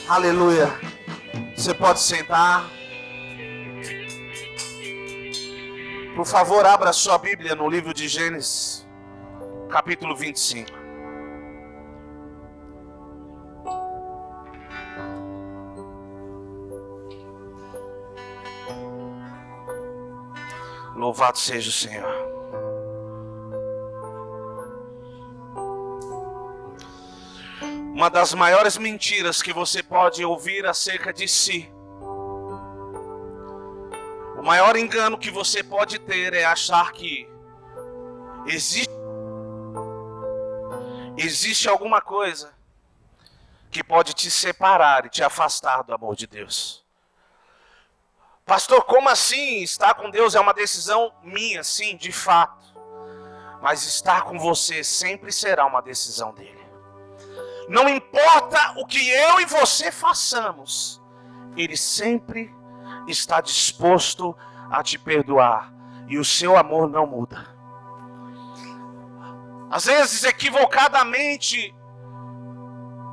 Aleluia. Você pode sentar. Por favor, abra sua Bíblia no livro de Gênesis, capítulo 25. Louvado seja o Senhor. Uma das maiores mentiras que você pode ouvir acerca de si, o maior engano que você pode ter é achar que existe alguma coisa que pode te separar e te afastar do amor de Deus. Pastor, como assim? Estar com Deus é uma decisão minha, sim, de fato. Mas estar com você sempre será uma decisão dele. Não importa o que eu e você façamos, ele sempre está disposto a te perdoar. E o seu amor não muda. Às vezes, equivocadamente,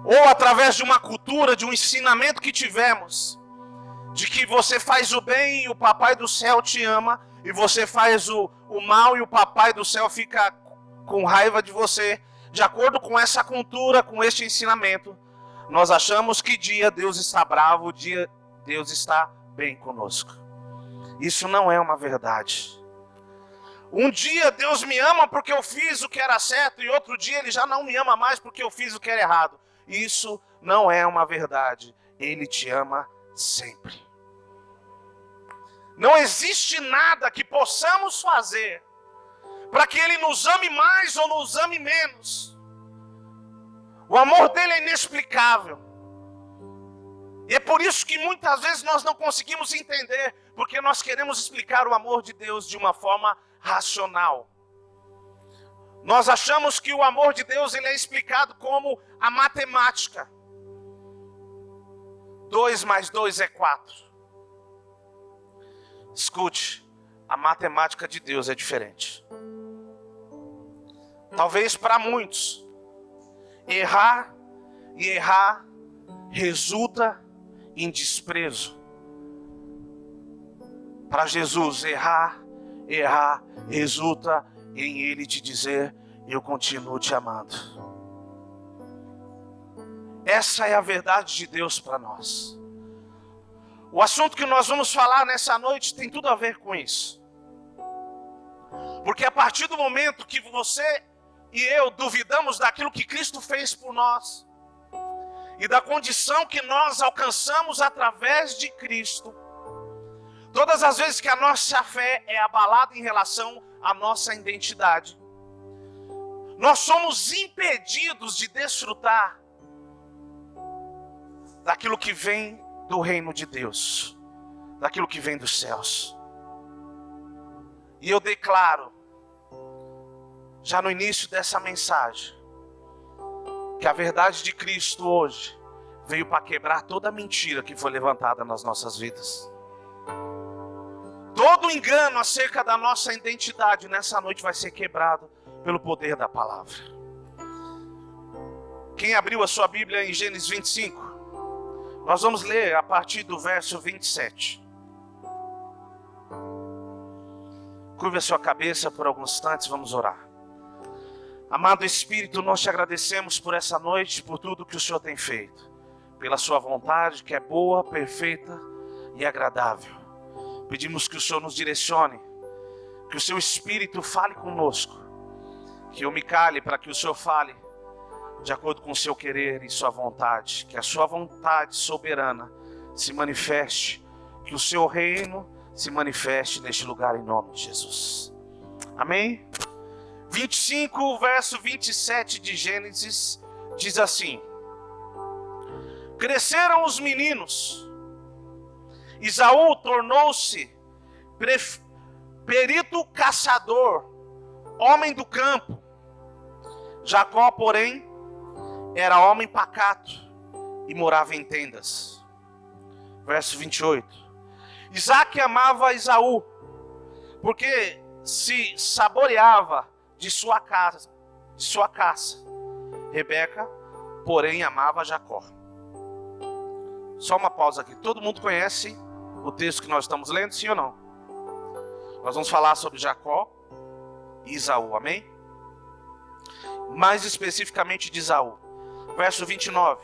ou através de uma cultura, de um ensinamento que tivemos, de que você faz o bem e o papai do céu te ama, e você faz o mal e o papai do céu fica com raiva de você. De acordo com essa cultura, com este ensinamento, nós achamos que dia Deus está bravo, dia Deus está bem conosco. Isso não é uma verdade. Um dia Deus me ama porque eu fiz o que era certo, e outro dia Ele já não me ama mais porque eu fiz o que era errado. Isso não é uma verdade. Ele te ama sempre. Não existe nada que possamos fazer para que Ele nos ame mais ou nos ame menos. O amor dele é inexplicável. E é por isso que muitas vezes nós não conseguimos entender, porque nós queremos explicar o amor de Deus de uma forma racional. Nós achamos que o amor de Deus ele é explicado como a matemática. 2 mais 2 é 4. Escute, a matemática de Deus é diferente. Talvez para muitos, errar resulta em desprezo. Para Jesus, errar resulta em Ele te dizer: eu continuo te amando. Essa é a verdade de Deus para nós. O assunto que nós vamos falar nessa noite tem tudo a ver com isso. Porque a partir do momento que você e eu duvidamos daquilo que Cristo fez por nós, e da condição que nós alcançamos através de Cristo, todas as vezes que a nossa fé é abalada em relação à nossa identidade, nós somos impedidos de desfrutar daquilo que vem do reino de Deus, daquilo que vem dos céus. E eu declaro, já no início dessa mensagem, que a verdade de Cristo hoje veio para quebrar toda a mentira que foi levantada nas nossas vidas. Todo engano acerca da nossa identidade nessa noite vai ser quebrado pelo poder da palavra. Quem abriu a sua Bíblia em Gênesis 25, nós vamos ler a partir do verso 27. Curve a sua cabeça por alguns instantes, vamos orar. Amado Espírito, nós te agradecemos por essa noite, por tudo que o Senhor tem feito, pela sua vontade que é boa, perfeita e agradável. Pedimos que o Senhor nos direcione, que o seu Espírito fale conosco, que eu me cale para que o Senhor fale de acordo com o seu querer e sua vontade, que a sua vontade soberana se manifeste, que o seu reino se manifeste neste lugar em nome de Jesus. Amém? 25, verso 27 de Gênesis, diz assim: cresceram os meninos, Esaú tornou-se perito caçador, homem do campo. Jacó, porém, era homem pacato e morava em tendas. Verso 28. Isaque amava Esaú, porque se saboreava de sua caça. Rebeca, porém, amava Jacó. só uma pausa aqui. Todo mundo conhece o texto que nós estamos lendo, sim ou não? Nós vamos falar sobre Jacó e Esaú, amém? Mais especificamente de Esaú. Verso 29.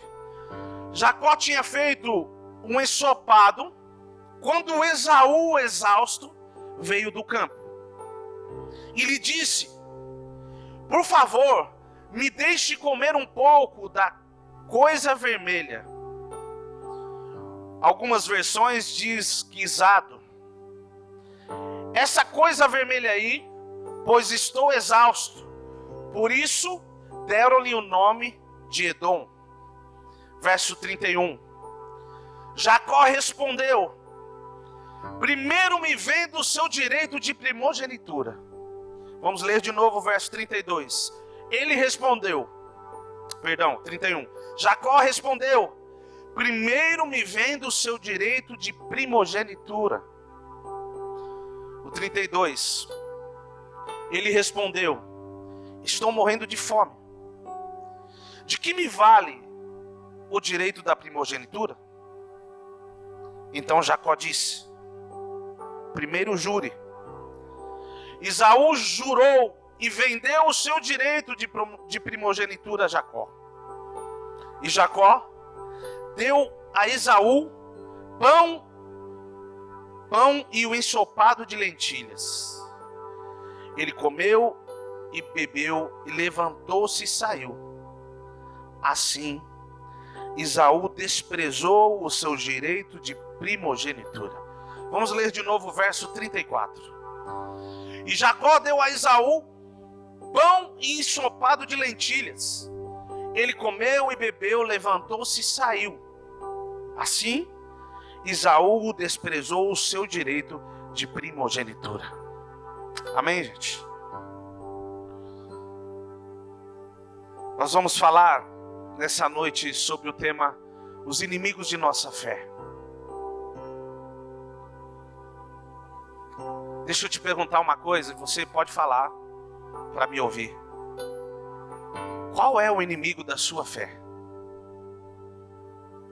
Jacó tinha feito um ensopado quando Esaú, exausto, veio do campo. E lhe disse: por favor, me deixe comer um pouco da coisa vermelha. Algumas versões diz guisado. Essa coisa vermelha aí, pois estou exausto. Por isso deram-lhe o nome de Edom. Verso 31. Jacó respondeu: primeiro me vende o seu direito de primogenitura. Vamos ler de novo o verso 32. Ele respondeu, 31. Jacó respondeu: primeiro me vende o seu direito de primogenitura. O 32. Ele respondeu: estou morrendo de fome. De que me vale o direito da primogenitura? Então Jacó disse: primeiro jure. Esaú jurou e vendeu o seu direito de primogenitura a Jacó. E Jacó deu a Esaú pão e o ensopado de lentilhas. Ele comeu e bebeu e levantou-se e saiu. Assim, Esaú desprezou o seu direito de primogenitura. Vamos ler de novo o verso 34. E Jacó deu a Esaú pão e ensopado de lentilhas. Ele comeu e bebeu, levantou-se e saiu. Assim, Esaú desprezou o seu direito de primogenitura. Amém, gente? Nós vamos falar nessa noite sobre o tema os inimigos de nossa fé. Deixa eu te perguntar uma coisa, você pode falar para me ouvir. Qual é o inimigo da sua fé?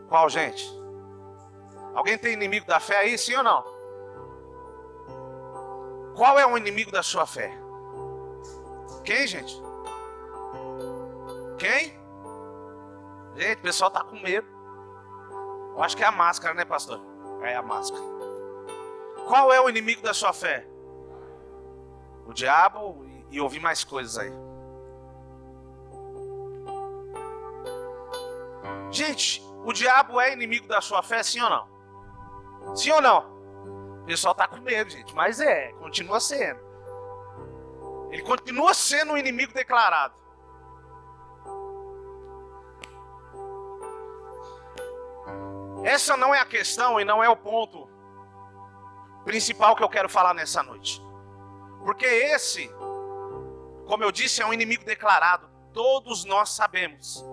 Qual, gente? Alguém tem inimigo da fé aí, sim ou não? Qual é o inimigo da sua fé? Quem, gente? Quem? Gente, o pessoal tá com medo. Eu acho que é a máscara, né, pastor? É a máscara. Qual é o inimigo da sua fé? O diabo e ouvir mais coisas aí. Gente, o diabo é inimigo da sua fé, sim ou não? Sim ou não? O pessoal tá com medo, gente, mas continua sendo. Ele continua sendo um inimigo declarado. Essa não é a questão e não é o ponto principal que eu quero falar nessa noite. Porque esse, como eu disse, é um inimigo declarado. Todos nós sabemos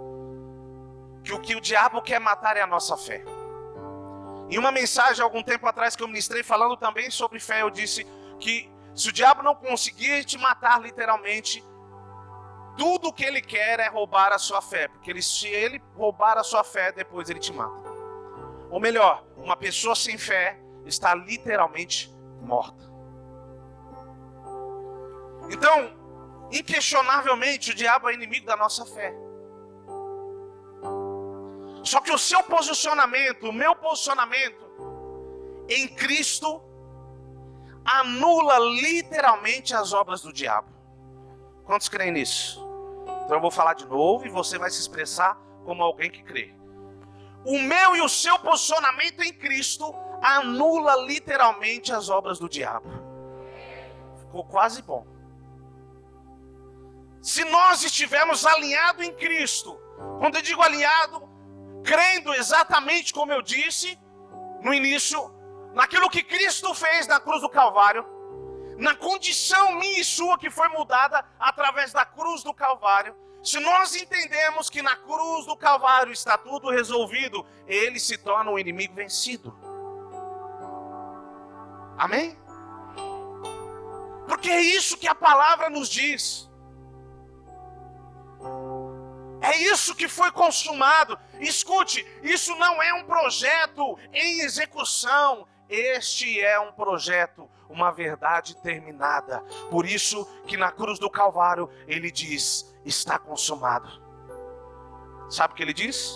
que o que o diabo quer matar é a nossa fé. Em uma mensagem algum tempo atrás que eu ministrei falando também sobre fé, eu disse que se o diabo não conseguir te matar literalmente, tudo o que ele quer é roubar a sua fé. Porque se ele roubar a sua fé, depois ele te mata. Ou melhor, uma pessoa sem fé está literalmente morta. Então, inquestionavelmente, o diabo é inimigo da nossa fé. Só que o seu posicionamento, o meu posicionamento em Cristo anula literalmente as obras do diabo. Quantos creem nisso? Então eu vou falar de novo e você vai se expressar como alguém que crê. O meu e o seu posicionamento em Cristo anula literalmente as obras do diabo. Ficou quase bom. Se nós estivermos alinhados em Cristo, quando eu digo alinhado, crendo exatamente como eu disse no início, naquilo que Cristo fez na cruz do Calvário, na condição minha e sua que foi mudada através da cruz do Calvário, se nós entendemos que na cruz do Calvário está tudo resolvido, ele se torna um inimigo vencido. Amém? Porque é isso que a palavra nos diz. É isso que foi consumado. Escute, isso não é um projeto em execução. Este é um projeto, uma verdade terminada. Por isso que na cruz do Calvário ele diz: está consumado. Sabe o que ele diz?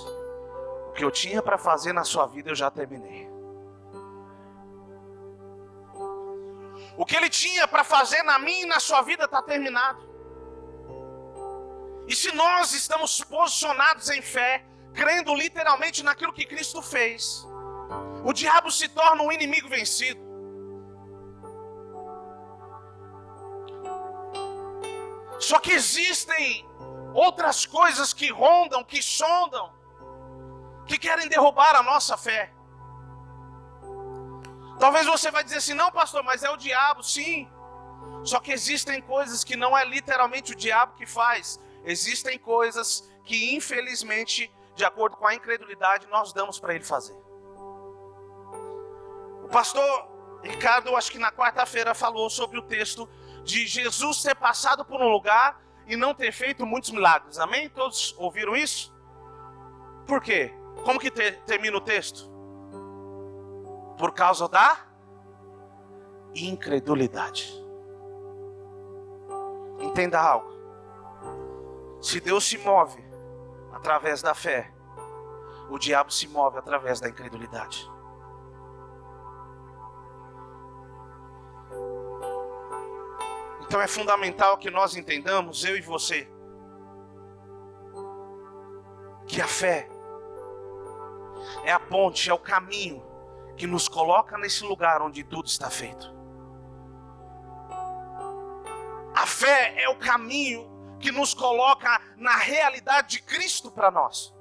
O que eu tinha para fazer na sua vida eu já terminei. O que ele tinha para fazer na minha e na sua vida está terminado. E se nós estamos posicionados em fé, crendo literalmente naquilo que Cristo fez, o diabo se torna um inimigo vencido. Só que existem outras coisas que rondam, que sondam, que querem derrubar a nossa fé. Talvez você vai dizer assim: não, pastor, mas é o diabo. Sim, só que existem coisas que não é literalmente o diabo que faz. Existem coisas que, infelizmente, de acordo com a incredulidade, nós damos para ele fazer. O pastor Ricardo, acho que na quarta-feira, falou sobre o texto de Jesus ter passado por um lugar e não ter feito muitos milagres. Amém? Todos ouviram isso? Por quê? Como que termina o texto? Por causa da incredulidade. Entenda algo. Se Deus se move através da fé, o diabo se move através da incredulidade. Então é fundamental que nós entendamos, eu e você, que a fé é a ponte, é o caminho que nos coloca nesse lugar onde tudo está feito. A fé é o caminho que nos coloca na realidade de Cristo para nós.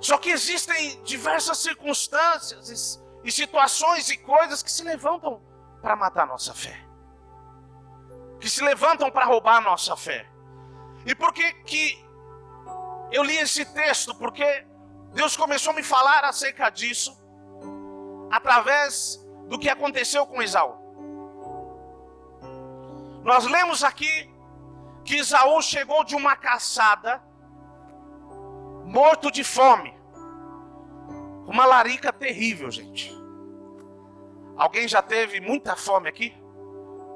Só que existem diversas circunstâncias e situações e coisas que se levantam para matar a nossa fé, que se levantam para roubar a nossa fé. E por que eu li esse texto? Porque Deus começou a me falar acerca disso através do que aconteceu com Esaú. Nós lemos aqui que Esaú chegou de uma caçada, morto de fome, uma larica terrível, gente. Alguém já teve muita fome aqui?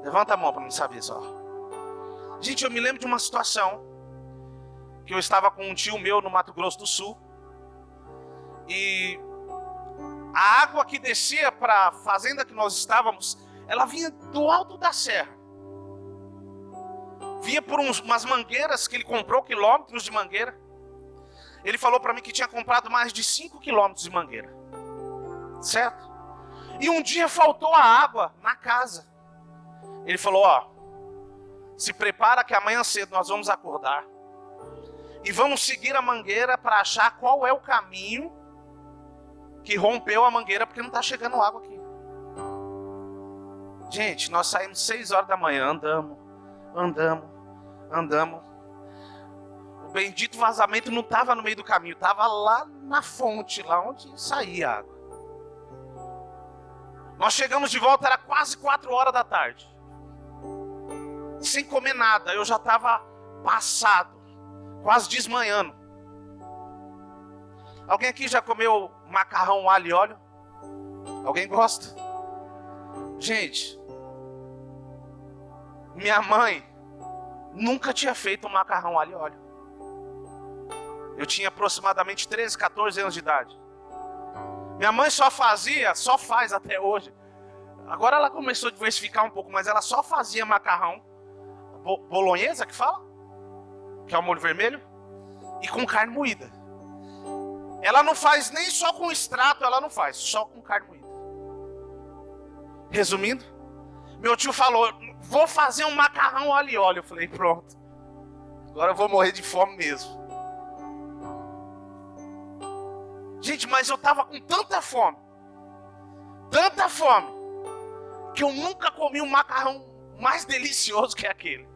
Levanta a mão para me saber só. Gente, eu me lembro de uma situação que eu estava com um tio meu no Mato Grosso do Sul e a água que descia para a fazenda que nós estávamos, ela vinha do alto da serra. Vinha por umas mangueiras que ele comprou, quilômetros de mangueira. Ele falou para mim que tinha comprado mais de 5 quilômetros de mangueira. Certo? E um dia faltou a água na casa. Ele falou: ó, se prepara que amanhã cedo nós vamos acordar e vamos seguir a mangueira para achar qual é o caminho que rompeu a mangueira, porque não está chegando água aqui. Gente, nós saímos 6 horas da manhã, andamos. O bendito vazamento não estava no meio do caminho, estava lá na fonte, lá onde saía a água. Nós chegamos de volta, era quase 4 horas da tarde. Sem comer nada, eu já estava passado, quase desmanhando. Alguém aqui já comeu macarrão alho e óleo? Alguém gosta? Gente, minha mãe nunca tinha feito um macarrão alho e óleo. Eu tinha aproximadamente 13, 14 anos de idade. Minha mãe só faz até hoje. Agora ela começou a diversificar um pouco, mas ela só fazia macarrão bolonhesa, que fala? Que é o molho vermelho. E com carne moída. Ela não faz nem só com extrato, ela não faz, só com carne moída. Resumindo, meu tio falou: vou fazer um macarrão alho e óleo. Eu falei: pronto, agora eu vou morrer de fome mesmo. Gente, mas eu estava com tanta fome, que eu nunca comi um macarrão mais delicioso que aquele.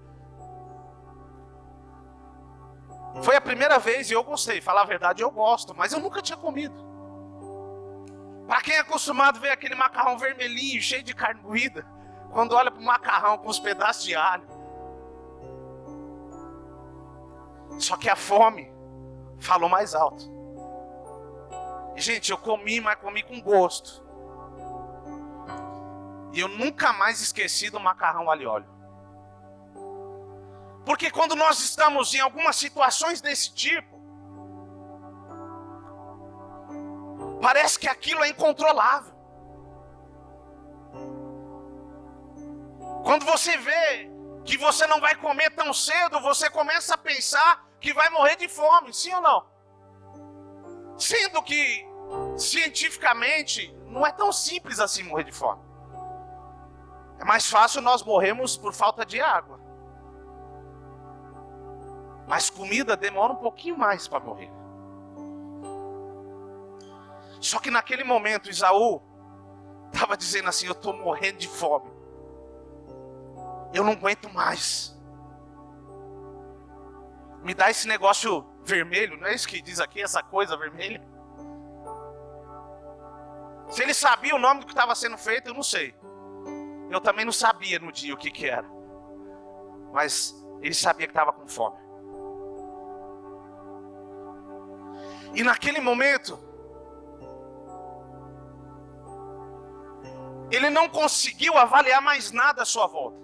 Foi a primeira vez e eu gostei. Falar a verdade, eu gosto, mas eu nunca tinha comido. Para quem é acostumado a ver aquele macarrão vermelhinho, cheio de carne moída, quando olha para o macarrão com os pedaços de alho. Só que a fome falou mais alto. E, gente, eu comi, mas comi com gosto. E eu nunca mais esqueci do macarrão alho e óleo. Porque quando nós estamos em algumas situações desse tipo, parece que aquilo é incontrolável. Quando você vê que você não vai comer tão cedo, você começa a pensar que vai morrer de fome, sim ou não? Sendo que, cientificamente, não é tão simples assim morrer de fome. É mais fácil nós morrermos por falta de água. Mas comida demora um pouquinho mais para morrer. Só que naquele momento, Esaú estava dizendo assim: eu estou morrendo de fome. Eu não aguento mais. Me dá esse negócio vermelho, não é isso que diz aqui, essa coisa vermelha? Se ele sabia o nome do que estava sendo feito, eu não sei. Eu também não sabia no dia o que era. Mas ele sabia que estava com fome. E naquele momento, ele não conseguiu avaliar mais nada à sua volta.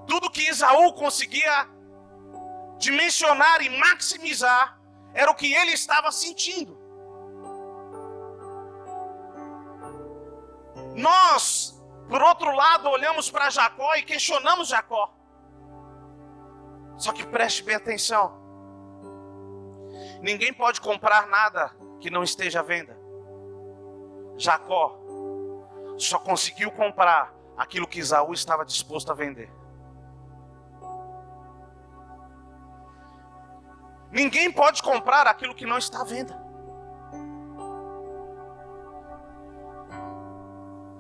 Tudo que Esaú conseguia dimensionar e maximizar era o que ele estava sentindo. Nós, por outro lado, olhamos para Jacó e questionamos Jacó. Só que preste bem atenção. Ninguém pode comprar nada que não esteja à venda. Jacó só conseguiu comprar aquilo que Esaú estava disposto a vender. Ninguém pode comprar aquilo que não está à venda.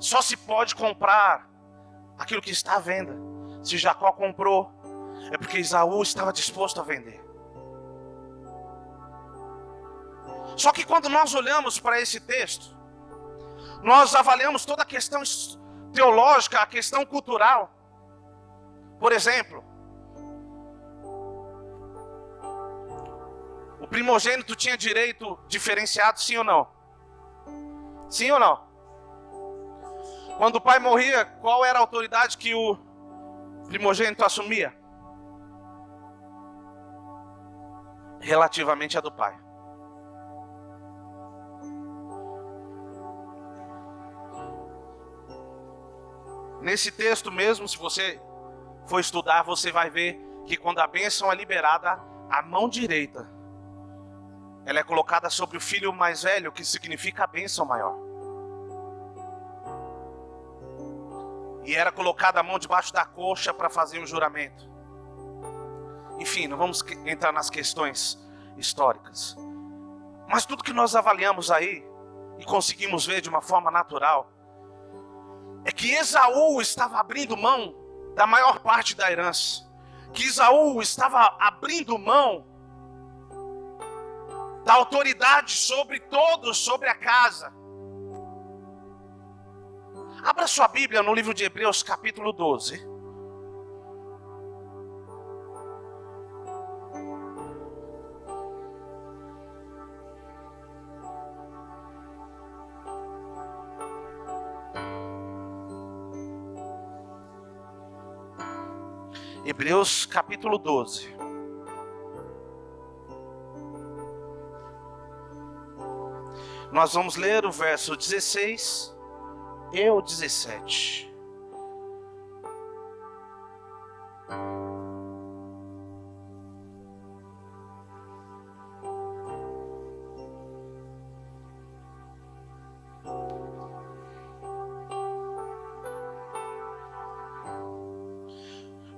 Só se pode comprar aquilo que está à venda. Se Jacó comprou, é porque Esaú estava disposto a vender. Só que quando nós olhamos para esse texto, nós avaliamos toda a questão teológica, a questão cultural. Por exemplo, o primogênito tinha direito diferenciado, sim ou não? Sim ou não? Quando o pai morria, qual era a autoridade que o primogênito assumia? Relativamente à do pai. Nesse texto mesmo, se você for estudar, você vai ver que quando a bênção é liberada, a mão direita, ela é colocada sobre o filho mais velho, que significa a bênção maior. E era colocada a mão debaixo da coxa para fazer um juramento. Enfim, não vamos entrar nas questões históricas. Mas tudo que nós avaliamos aí, e conseguimos ver de uma forma natural, é que Esaú estava abrindo mão da maior parte da herança. Que Esaú estava abrindo mão da autoridade sobre todos, sobre a casa. Abra sua Bíblia no livro de Hebreus, capítulo 12. Hebreus capítulo 12. Nós vamos ler o verso 16 e o 17.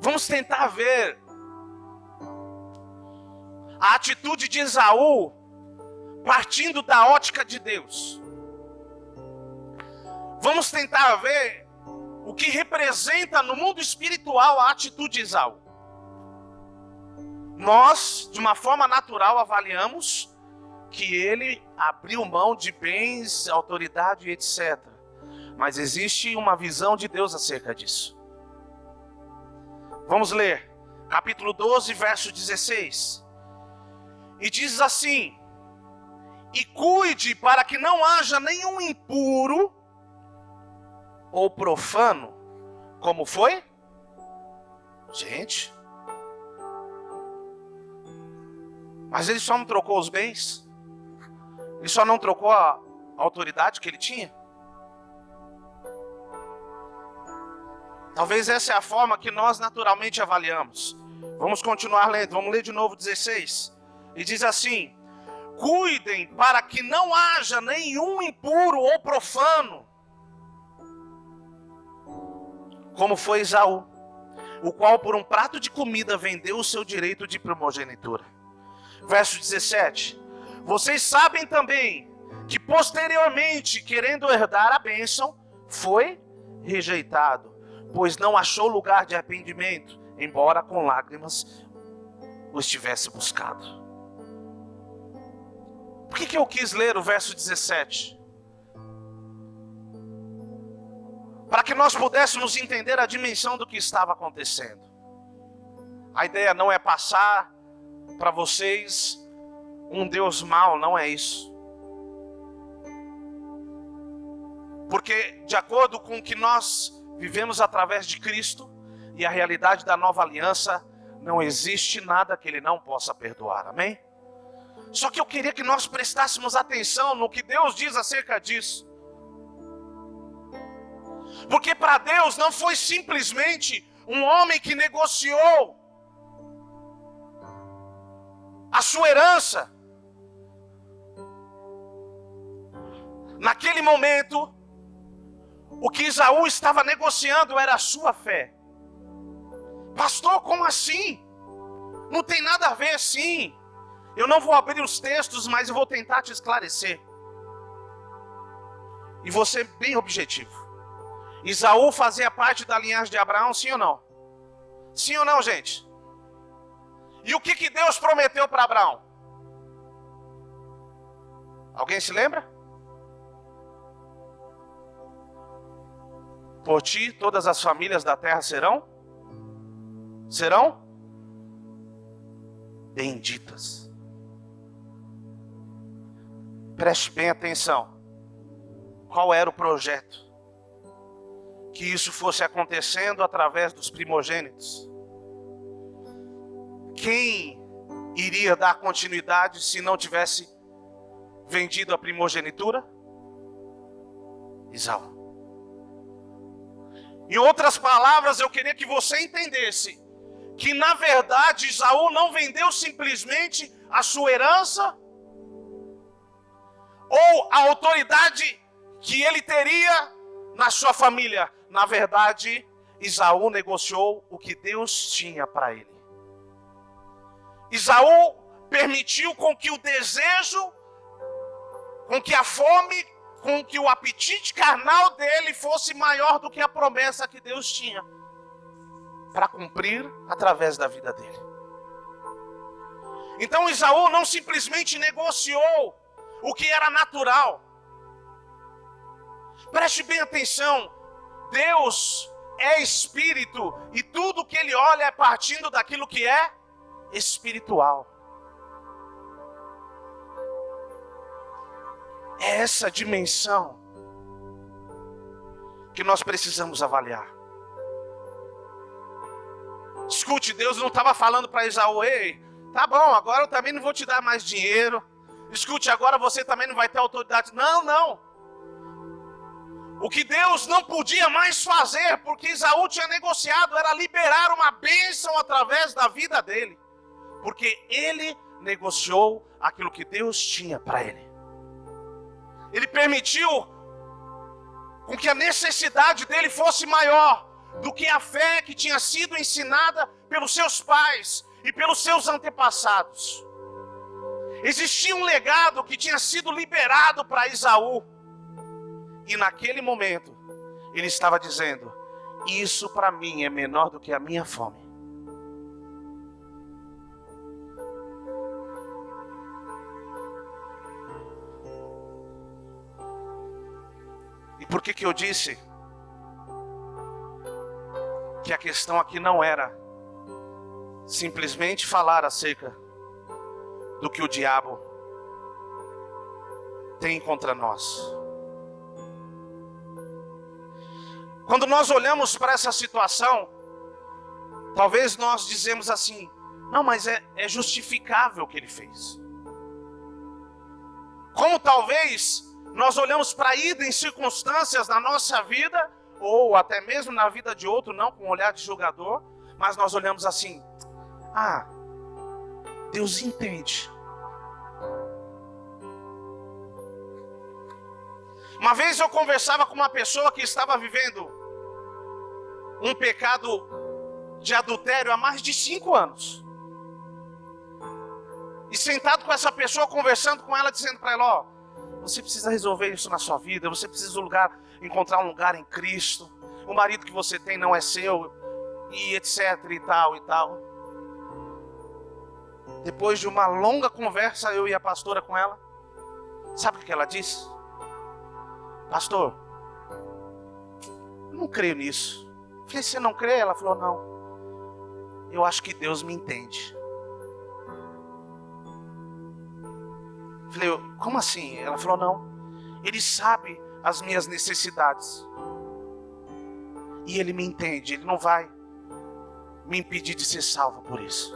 Vamos tentar ver a atitude de Esaú partindo da ótica de Deus. Vamos tentar ver o que representa no mundo espiritual a atitude de Esaú. Nós, de uma forma natural, avaliamos que ele abriu mão de bens, autoridade, etc. Mas existe uma visão de Deus acerca disso. Vamos ler capítulo 12, verso 16. E diz assim: e cuide para que não haja nenhum impuro ou profano. Como foi? Gente, mas ele só não trocou os bens? Ele só não trocou a autoridade que ele tinha? Talvez essa é a forma que nós naturalmente avaliamos. Vamos continuar lendo, vamos ler de novo 16. E diz assim: cuidem para que não haja nenhum impuro ou profano, como foi Esaú, o qual por um prato de comida vendeu o seu direito de primogenitura. Verso 17. Vocês sabem também que posteriormente, querendo herdar a bênção, foi rejeitado, pois não achou lugar de arrependimento, embora com lágrimas o estivesse buscado. Por que eu quis ler o verso 17? Para que nós pudéssemos entender a dimensão do que estava acontecendo. A ideia não é passar para vocês um Deus mau, não é isso. Porque de acordo com o que nós vivemos através de Cristo e a realidade da nova aliança, não existe nada que Ele não possa perdoar, amém? Só que eu queria que nós prestássemos atenção no que Deus diz acerca disso. Porque para Deus não foi simplesmente um homem que negociou a sua herança. Naquele momento, o que Esaú estava negociando era a sua fé. Pastor, como assim? Não tem nada a ver assim. Eu não vou abrir os textos, mas eu vou tentar te esclarecer. E vou ser bem objetivo. Esaú fazia parte da linhagem de Abraão, sim ou não? Sim ou não, gente? E o que Deus prometeu para Abraão? Alguém se lembra? Por ti todas as famílias da terra serão benditas. Preste bem atenção. Qual era o projeto? Que isso fosse acontecendo através dos primogênitos. Quem iria dar continuidade se não tivesse vendido a primogenitura? Esaú. Em outras palavras, eu queria que você entendesse que na verdade Esaú não vendeu simplesmente a sua herança ou a autoridade que ele teria na sua família. Na verdade, Esaú negociou o que Deus tinha para ele. Esaú permitiu com que o desejo, com que a fome, com que o apetite carnal dele fosse maior do que a promessa que Deus tinha para cumprir através da vida dele. Então Esaú não simplesmente negociou o que era natural. Preste bem atenção. Deus é espírito e tudo que ele olha é partindo daquilo que é espiritual. É essa dimensão que nós precisamos avaliar. Escute, Deus não estava falando para Esaú: ei, tá bom, agora eu também não vou te dar mais dinheiro. Escute, agora você também não vai ter autoridade. Não, não. O que Deus não podia mais fazer, porque Esaú tinha negociado, era liberar uma bênção através da vida dele. Porque ele negociou aquilo que Deus tinha para ele. Ele permitiu com que a necessidade dele fosse maior do que a fé que tinha sido ensinada pelos seus pais e pelos seus antepassados. Existia um legado que tinha sido liberado para Esaú. E naquele momento, ele estava dizendo: isso para mim é menor do que a minha fome. E por que eu disse que a questão aqui não era simplesmente falar acerca do que o diabo tem contra nós. Quando nós olhamos para essa situação, talvez nós dizemos assim: não, mas é justificável o que ele fez. Como talvez nós olhamos para idem circunstâncias na nossa vida, ou até mesmo na vida de outro, não com um olhar de julgador, mas nós olhamos assim: ah, Deus entende. Uma vez eu conversava com uma pessoa que estava vivendo um pecado de adultério há mais de 5 anos. E sentado com essa pessoa, conversando com ela, dizendo para ela: ó, você precisa resolver isso na sua vida, você precisa encontrar um lugar em Cristo. O marido que você tem não é seu, e etc e tal e tal. Depois de uma longa conversa, eu e a pastora com ela, sabe o que ela disse? Pastor, eu não creio nisso. Eu falei: você não crê? Ela falou: não, eu acho que Deus me entende. Eu falei: como assim? Ela falou: não, Ele sabe as minhas necessidades e Ele me entende. Ele não vai me impedir de ser salvo por isso.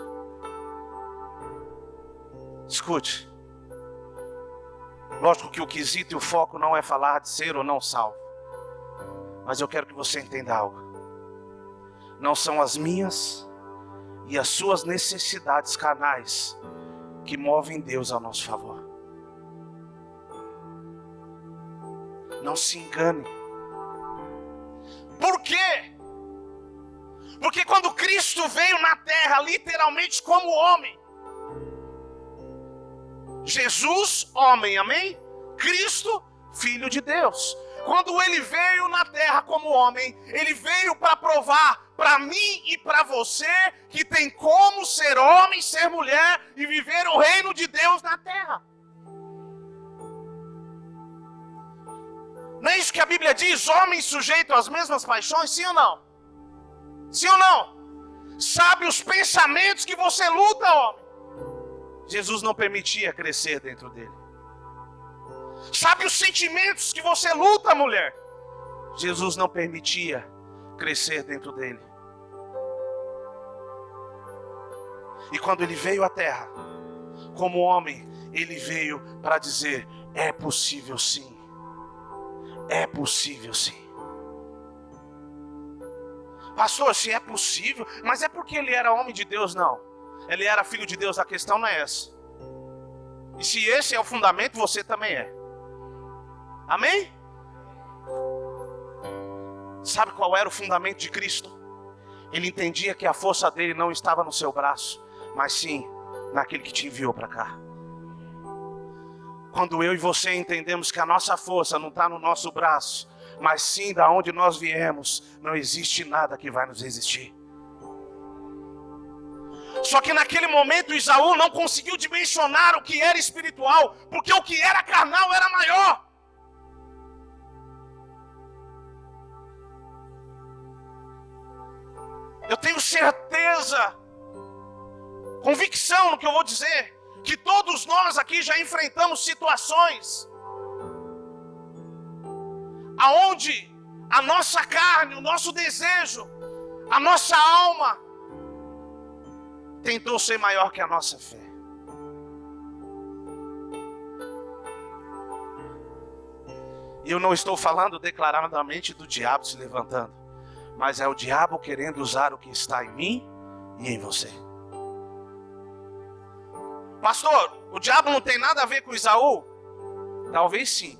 Escute, lógico que o quesito e o foco não é falar de ser ou não salvo, mas eu quero que você entenda algo. Não são as minhas e as suas necessidades carnais que movem Deus a nosso favor. Não se engane. Por quê? Porque quando Cristo veio na terra, literalmente como homem, Jesus, homem, amém? Cristo, Filho de Deus. Quando ele veio na terra como homem, ele veio para provar para mim e para você que tem como ser homem, ser mulher e viver o reino de Deus na terra. Não é isso que a Bíblia diz? Homens sujeitos às mesmas paixões, sim ou não? Sim ou não? Sabe os pensamentos que você luta, homem? Jesus não permitia crescer dentro dele. Sabe os sentimentos que você luta, mulher? Jesus não permitia crescer dentro dele. E quando ele veio à terra, como homem, ele veio para dizer: é possível sim. É possível sim. Pastor, se é possível, mas é porque ele era homem de Deus? Não. Ele era filho de Deus, a questão não é essa. E se esse é o fundamento, você também é. Amém? Sabe qual era o fundamento de Cristo? Ele entendia que a força dele não estava no seu braço, mas sim naquele que te enviou para cá. Quando eu e você entendemos que a nossa força não está no nosso braço, mas sim da onde nós viemos, não existe nada que vai nos resistir. Só que naquele momento Esaú não conseguiu dimensionar o que era espiritual, porque o que era carnal era maior. Eu tenho certeza, convicção no que eu vou dizer, que todos nós aqui já enfrentamos situações aonde a nossa carne, o nosso desejo, a nossa alma tentou ser maior que a nossa fé. E eu não estou falando declaradamente do diabo se levantando, mas é o diabo querendo usar o que está em mim e em você. Pastor, o diabo não tem nada a ver com Esaú? Talvez sim.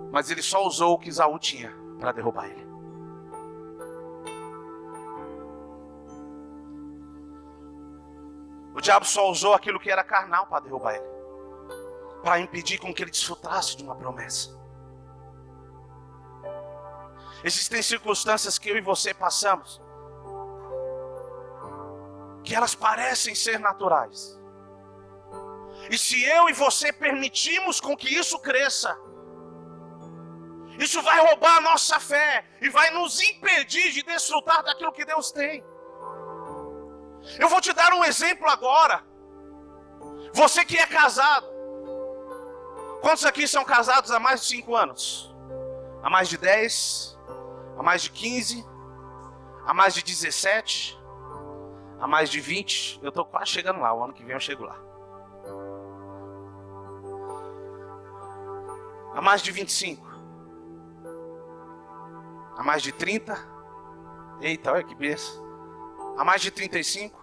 Mas ele só usou o que Esaú tinha para derrubar ele. O diabo só usou aquilo que era carnal para derrubar ele, para impedir com que ele desfrutasse de uma promessa. Existem circunstâncias que eu e você passamos, que elas parecem ser naturais. E se eu e você permitirmos com que isso cresça, isso vai roubar a nossa fé e vai nos impedir de desfrutar daquilo que Deus tem. Eu vou te dar um exemplo agora. Você que é casado. Quantos aqui são casados há mais de 5 anos? Há mais de 10? Há mais de 15? Há mais de 17? Há mais de 20? Eu estou quase chegando lá, o ano que vem eu chego lá. Há mais de 25? Há mais de 30? Eita, olha que benção. Há mais de 35?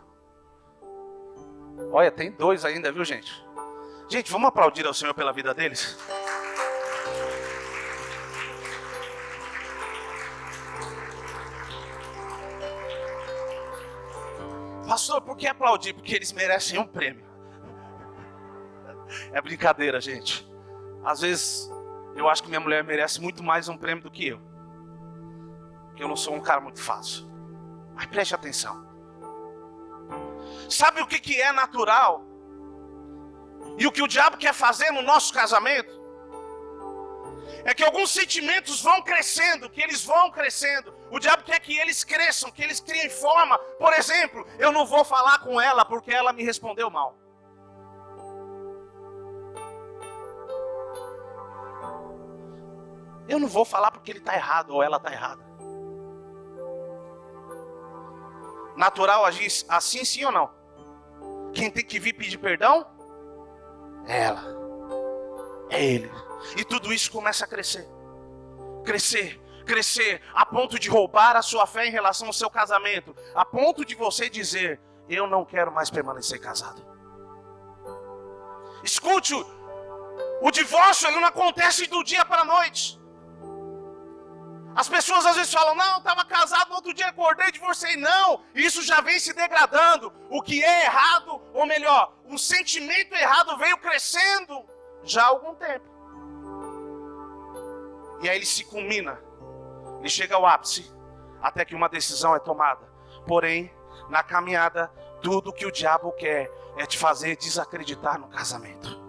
Olha, tem 2 ainda, viu, gente? Gente, vamos aplaudir ao Senhor pela vida deles? Pastor, por que aplaudir? Porque eles merecem um prêmio. É brincadeira, gente. Às vezes, eu acho que minha mulher merece muito mais um prêmio do que eu. Porque eu não sou um cara muito fácil. Mas preste atenção. Sabe o que é natural? E o que o diabo quer fazer no nosso casamento? É que alguns sentimentos vão crescendo, que eles vão crescendo. O diabo quer que eles cresçam, que eles criem forma. Por exemplo, eu não vou falar com ela porque ela me respondeu mal. Eu não vou falar porque ele está errado ou ela está errada. Natural agir assim, sim ou não? Quem tem que vir pedir perdão? É ela. É ele. E tudo isso começa a crescer. Crescer, crescer, a ponto de roubar a sua fé em relação ao seu casamento. A ponto de você dizer, eu não quero mais permanecer casado. Escute, o divórcio ele não acontece do dia para a noite. As pessoas às vezes falam, não, eu estava casado, no outro dia acordei, divorciei. Não, isso já vem se degradando. O que é errado, ou melhor, o sentimento errado veio crescendo já há algum tempo. E aí ele se culmina, ele chega ao ápice, até que uma decisão é tomada. Porém, na caminhada, tudo que o diabo quer é te fazer desacreditar no casamento.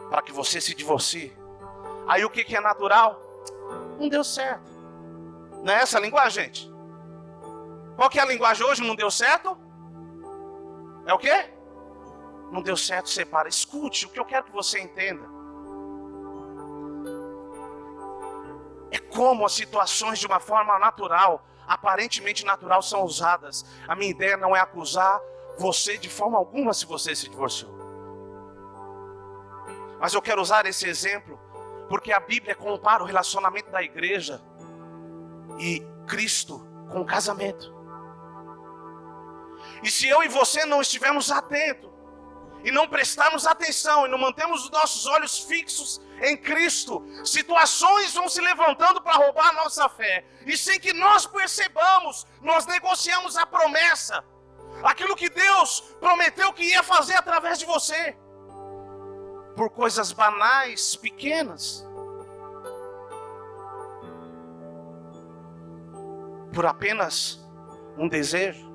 Para que você se divorcie. Aí o que é natural? Não deu certo. Não é essa a linguagem, gente? Qual que é a linguagem hoje? Não deu certo? É o quê? Não deu certo, separa. Escute, o que eu quero que você entenda. É como as situações de uma forma natural, aparentemente natural, são usadas. A minha ideia não é acusar você de forma alguma se você se divorciou. Mas eu quero usar esse exemplo porque a Bíblia compara o relacionamento da igreja e Cristo com o casamento. E se eu e você não estivermos atentos, e não prestarmos atenção, e não mantermos os nossos olhos fixos em Cristo, situações vão se levantando para roubar a nossa fé. E sem que nós percebamos, nós negociamos a promessa. Aquilo que Deus prometeu que ia fazer através de você. Por coisas banais, pequenas. Por apenas um desejo.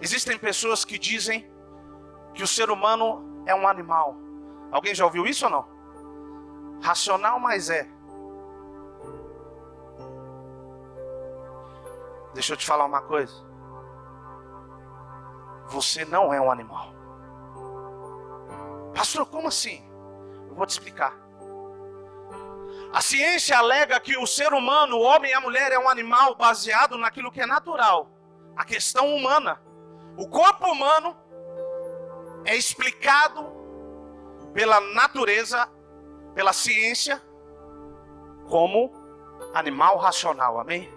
Existem pessoas que dizem que o ser humano é um animal. Alguém já ouviu isso ou não? Racional, mas é. Deixa eu te falar uma coisa. Você não é um animal. Pastor, como assim? Eu vou te explicar. A ciência alega que o ser humano, o homem e a mulher, é um animal baseado naquilo que é natural. A questão humana. O corpo humano é explicado pela natureza, pela ciência, como animal racional, amém?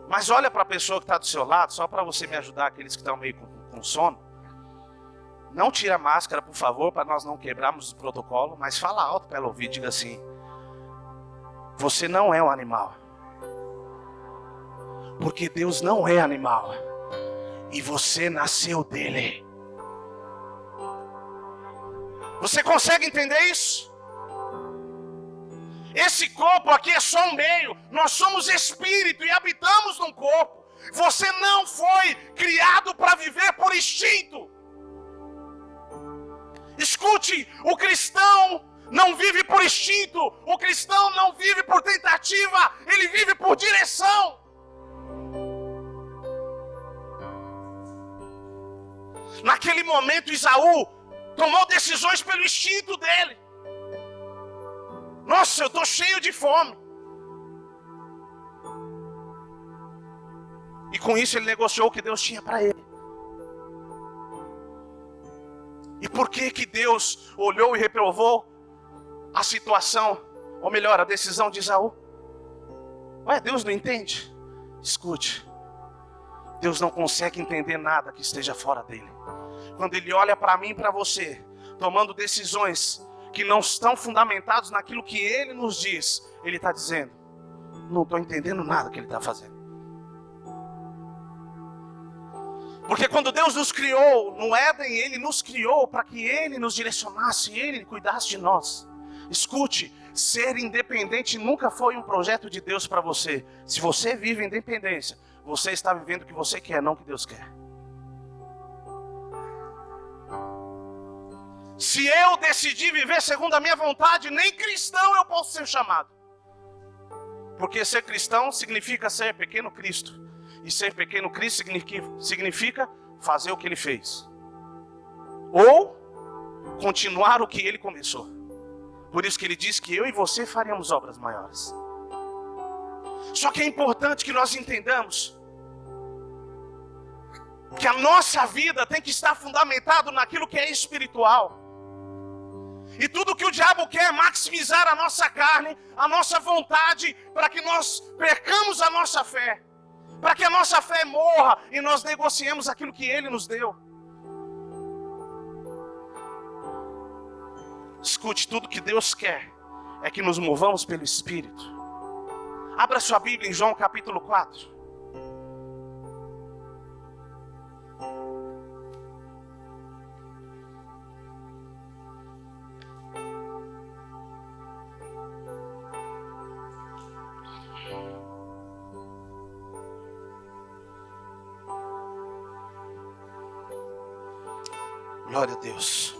Mas olha para a pessoa que está do seu lado, só para você me ajudar, aqueles que estão meio com sono. Não tira a máscara, por favor, para nós não quebrarmos o protocolo, mas fala alto para ela ouvir, diga assim: você não é um animal. Porque Deus não é animal. E você nasceu dele. Você consegue entender isso? Esse corpo aqui é só um meio. Nós somos espírito e habitamos num corpo. Você não foi criado para viver por instinto. Escute, o cristão não vive por instinto. O cristão não vive por tentativa, ele vive por direção. Naquele momento, Esaú tomou decisões pelo instinto dele. Nossa, eu estou cheio de fome. E com isso ele negociou o que Deus tinha para ele. E por que que Deus olhou e reprovou a situação, ou melhor, a decisão de Esaú? Ué, Deus não entende? Escute, Deus não consegue entender nada que esteja fora dele. Quando ele olha para mim e para você, tomando decisões que não estão fundamentadas naquilo que ele nos diz, ele está dizendo, não estou entendendo nada que ele está fazendo. Porque quando Deus nos criou no Éden, Ele nos criou para que Ele nos direcionasse, Ele cuidasse de nós. Escute, ser independente nunca foi um projeto de Deus para você. Se você vive independência, você está vivendo o que você quer, não o que Deus quer. Se eu decidir viver segundo a minha vontade, nem cristão eu posso ser chamado. Porque ser cristão significa ser pequeno Cristo. E ser pequeno Cristo significa fazer o que ele fez. Ou continuar o que ele começou. Por isso que ele diz que eu e você faríamos obras maiores. Só que é importante que nós entendamos que a nossa vida tem que estar fundamentado naquilo que é espiritual. E tudo que o diabo quer é maximizar a nossa carne, a nossa vontade, para que nós percamos a nossa fé. Para que a nossa fé morra e nós negociemos aquilo que Ele nos deu. Escute, tudo que Deus quer é que nos movamos pelo Espírito. Abra sua Bíblia em João capítulo 4. Glória a Deus.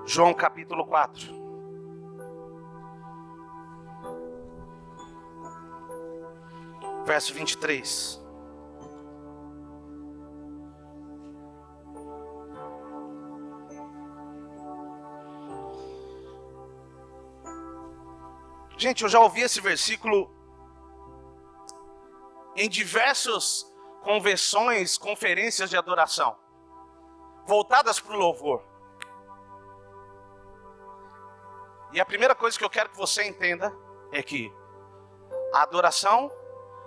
João capítulo 4. Verso 23. Gente, eu já ouvi esse versículo em diversas convenções, conferências de adoração, voltadas para o louvor. E a primeira coisa que eu quero que você entenda é que a adoração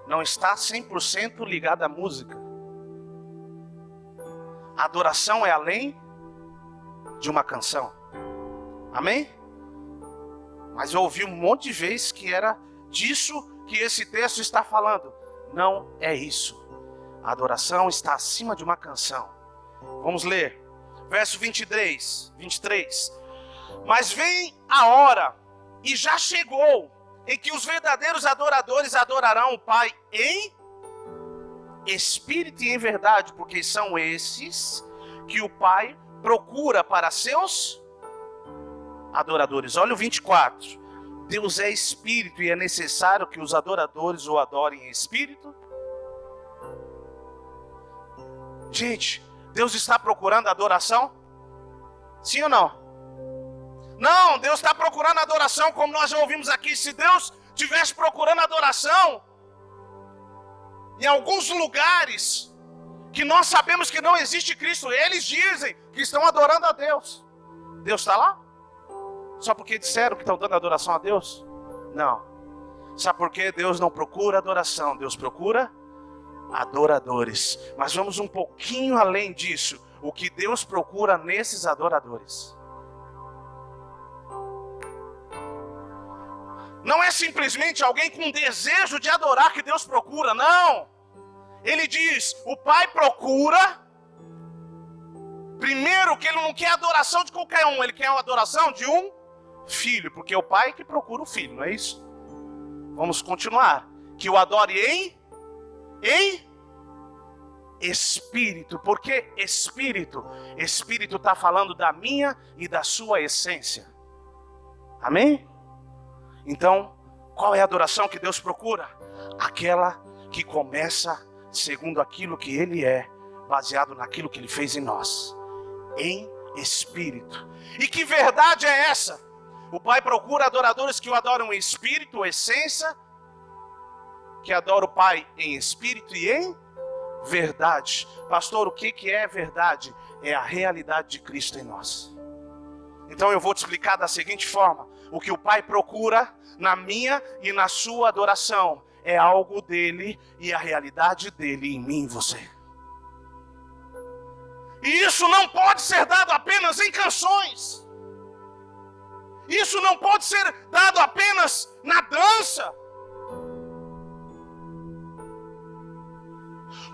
não está 100% ligada à música. A adoração é além de uma canção. Amém? Mas eu ouvi um monte de vezes que era disso que esse texto está falando. Não é isso. A adoração está acima de uma canção. Vamos ler. Verso 23. Mas vem a hora, e já chegou, em que os verdadeiros adoradores adorarão o Pai em espírito e em verdade, porque são esses que o Pai procura para seus adoradores. Olha o 24. Deus é espírito e é necessário que os adoradores o adorem em espírito. Gente, Deus está procurando adoração? Sim ou não? Não, Deus está procurando adoração, como nós já ouvimos aqui. Se Deus estivesse procurando adoração, em alguns lugares que nós sabemos que não existe Cristo, eles dizem que estão adorando a Deus. Deus está lá? Só porque disseram que estão dando adoração a Deus? Não. Sabe por que Deus não procura adoração? Deus procura adoradores. Mas vamos um pouquinho além disso. O que Deus procura nesses adoradores? Não é simplesmente alguém com desejo de adorar que Deus procura, não. Ele diz, o Pai procura, primeiro que Ele não quer adoração de qualquer um, Ele quer a adoração de um filho, porque é o Pai que procura o filho, não é isso? Vamos continuar. Que o adore em espírito. Por que espírito? Espírito está falando da minha e da sua essência. Amém? Então, qual é a adoração que Deus procura? Aquela que começa segundo aquilo que Ele é, baseado naquilo que Ele fez em nós, em espírito. E que verdade é essa? O Pai procura adoradores que o adoram em espírito, essência, que adora o Pai em espírito e em verdade. Pastor, o que é verdade? É a realidade de Cristo em nós. Então eu vou te explicar da seguinte forma: o que o Pai procura na minha e na sua adoração é algo dele e a realidade dele em mim e você. E isso não pode ser dado apenas em canções. Isso não pode ser dado apenas na dança.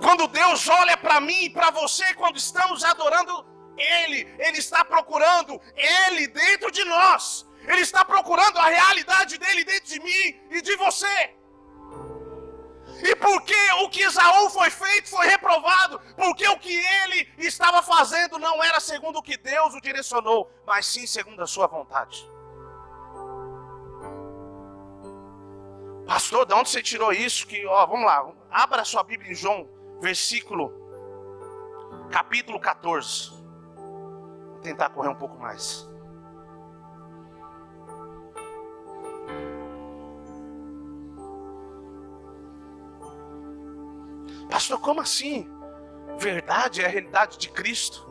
Quando Deus olha para mim e para você, quando estamos adorando Ele está procurando Ele dentro de nós. Ele está procurando a realidade dele dentro de mim e de você. E porque o que Esaú foi feito foi reprovado, porque o que ele estava fazendo não era segundo o que Deus o direcionou, mas sim segundo a sua vontade. Pastor, de onde você tirou isso? Vamos lá, abra sua Bíblia em João, capítulo 14. Vou tentar correr um pouco mais. Pastor, como assim? Verdade é a realidade de Cristo.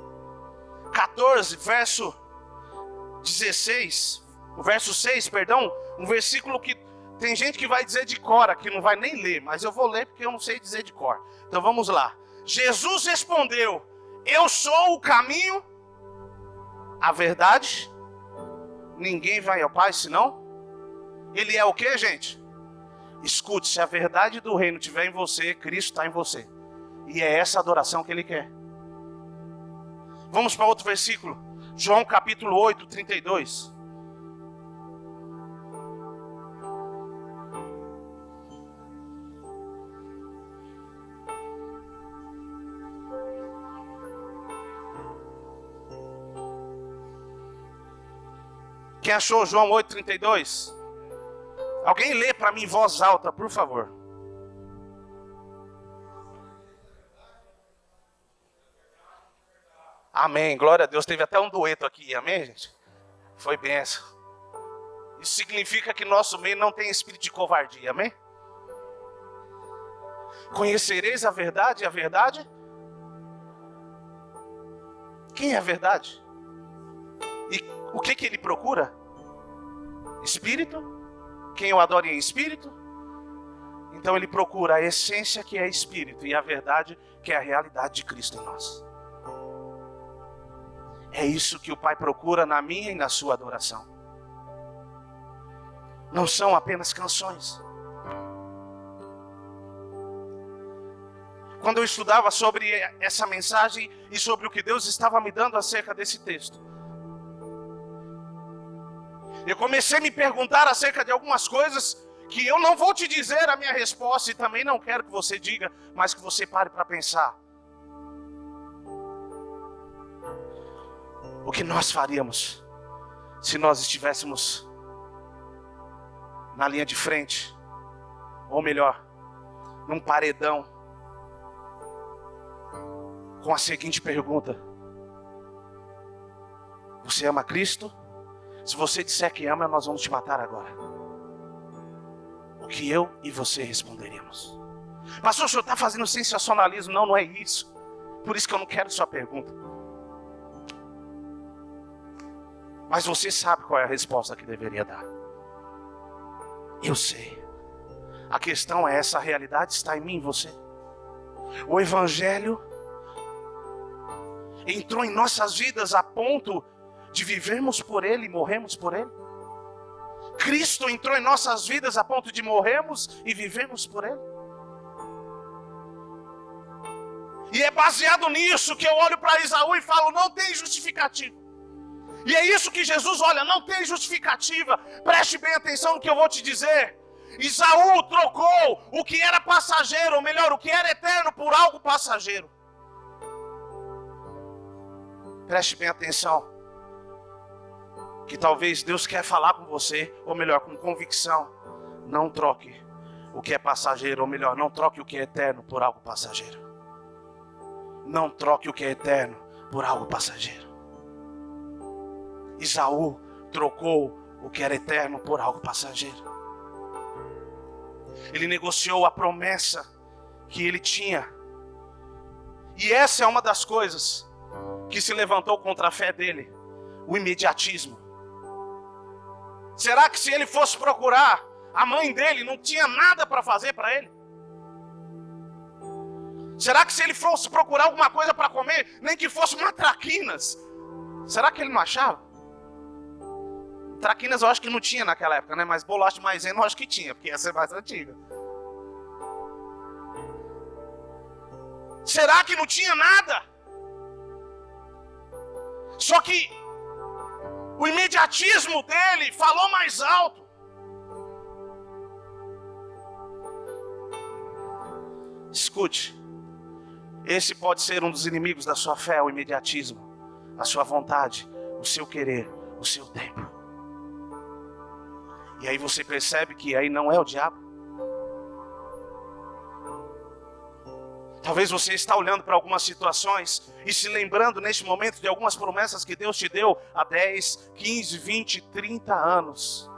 14, verso 16, o verso 6, perdão, um versículo que tem gente que vai dizer de cor aqui, não vai nem ler, mas eu vou ler porque eu não sei dizer de cor. Então vamos lá. Jesus respondeu: eu sou o caminho, a verdade, ninguém vai ao Pai senão. Ele é o que, gente? Escute, se a verdade do reino estiver em você, Cristo está em você. E é essa adoração que Ele quer. Vamos para outro versículo. João capítulo 8, 32. Quem achou João 8, 32? Alguém lê para mim em voz alta, por favor. Amém, glória a Deus. Teve até um dueto aqui, amém, gente? Foi bênção. Isso significa que nosso meio não tem espírito de covardia, amém? Conhecereis a verdade e a verdade? Quem é a verdade? E o que ele procura? Espírito? Quem o adora em espírito? Então ele procura a essência que é espírito e a verdade que é a realidade de Cristo em nós. É isso que o Pai procura na minha e na sua adoração. Não são apenas canções. Quando eu estudava sobre essa mensagem e sobre o que Deus estava me dando acerca desse texto, eu comecei a me perguntar acerca de algumas coisas que eu não vou te dizer a minha resposta e também não quero que você diga, mas que você pare para pensar. O que nós faríamos se nós estivéssemos na linha de frente, ou melhor, num paredão, com a seguinte pergunta: você ama Cristo? Se você disser que ama, nós vamos te matar agora. O que eu e você responderíamos? Pastor, o senhor está fazendo sensacionalismo? Não, não é isso. Por isso que eu não quero sua pergunta. Mas você sabe qual é a resposta que deveria dar. Eu sei. A questão é essa: a realidade está em mim e em você. O Evangelho entrou em nossas vidas a ponto de vivermos por Ele e morremos por Ele. Cristo entrou em nossas vidas a ponto de morrermos e vivermos por Ele. E é baseado nisso que eu olho para Esaú e falo: não tem justificativa. E é isso que Jesus olha: não tem justificativa. Preste bem atenção no que eu vou te dizer. Esaú trocou o que era passageiro, ou melhor, o que era eterno, por algo passageiro. Preste bem atenção. que talvez Deus quer falar com você, ou melhor, com convicção. Não troque o que é passageiro, ou melhor, não troque o que é eterno por algo passageiro. Não troque o que é eterno por algo passageiro. Esaú trocou o que era eterno por algo passageiro. Ele negociou a promessa que ele tinha. E essa é uma das coisas que se levantou contra a fé dele, o imediatismo. Será que se ele fosse procurar a mãe dele, não tinha nada para fazer para ele? Será que se ele fosse procurar alguma coisa para comer, nem que fosse uma traquinas, será que ele não achava? Traquinas eu acho que não tinha naquela época, né? Mas bolacha de maisena eu acho que tinha, porque essa é mais antiga. Será que não tinha nada? Só que o imediatismo dele falou mais alto. Escute, esse pode ser um dos inimigos da sua fé, o imediatismo, a sua vontade, o seu querer, o seu tempo. E aí você percebe que aí não é o diabo. Talvez você está olhando para algumas situações e se lembrando neste momento de algumas promessas que Deus te deu há 10, 15, 20, 30 anos.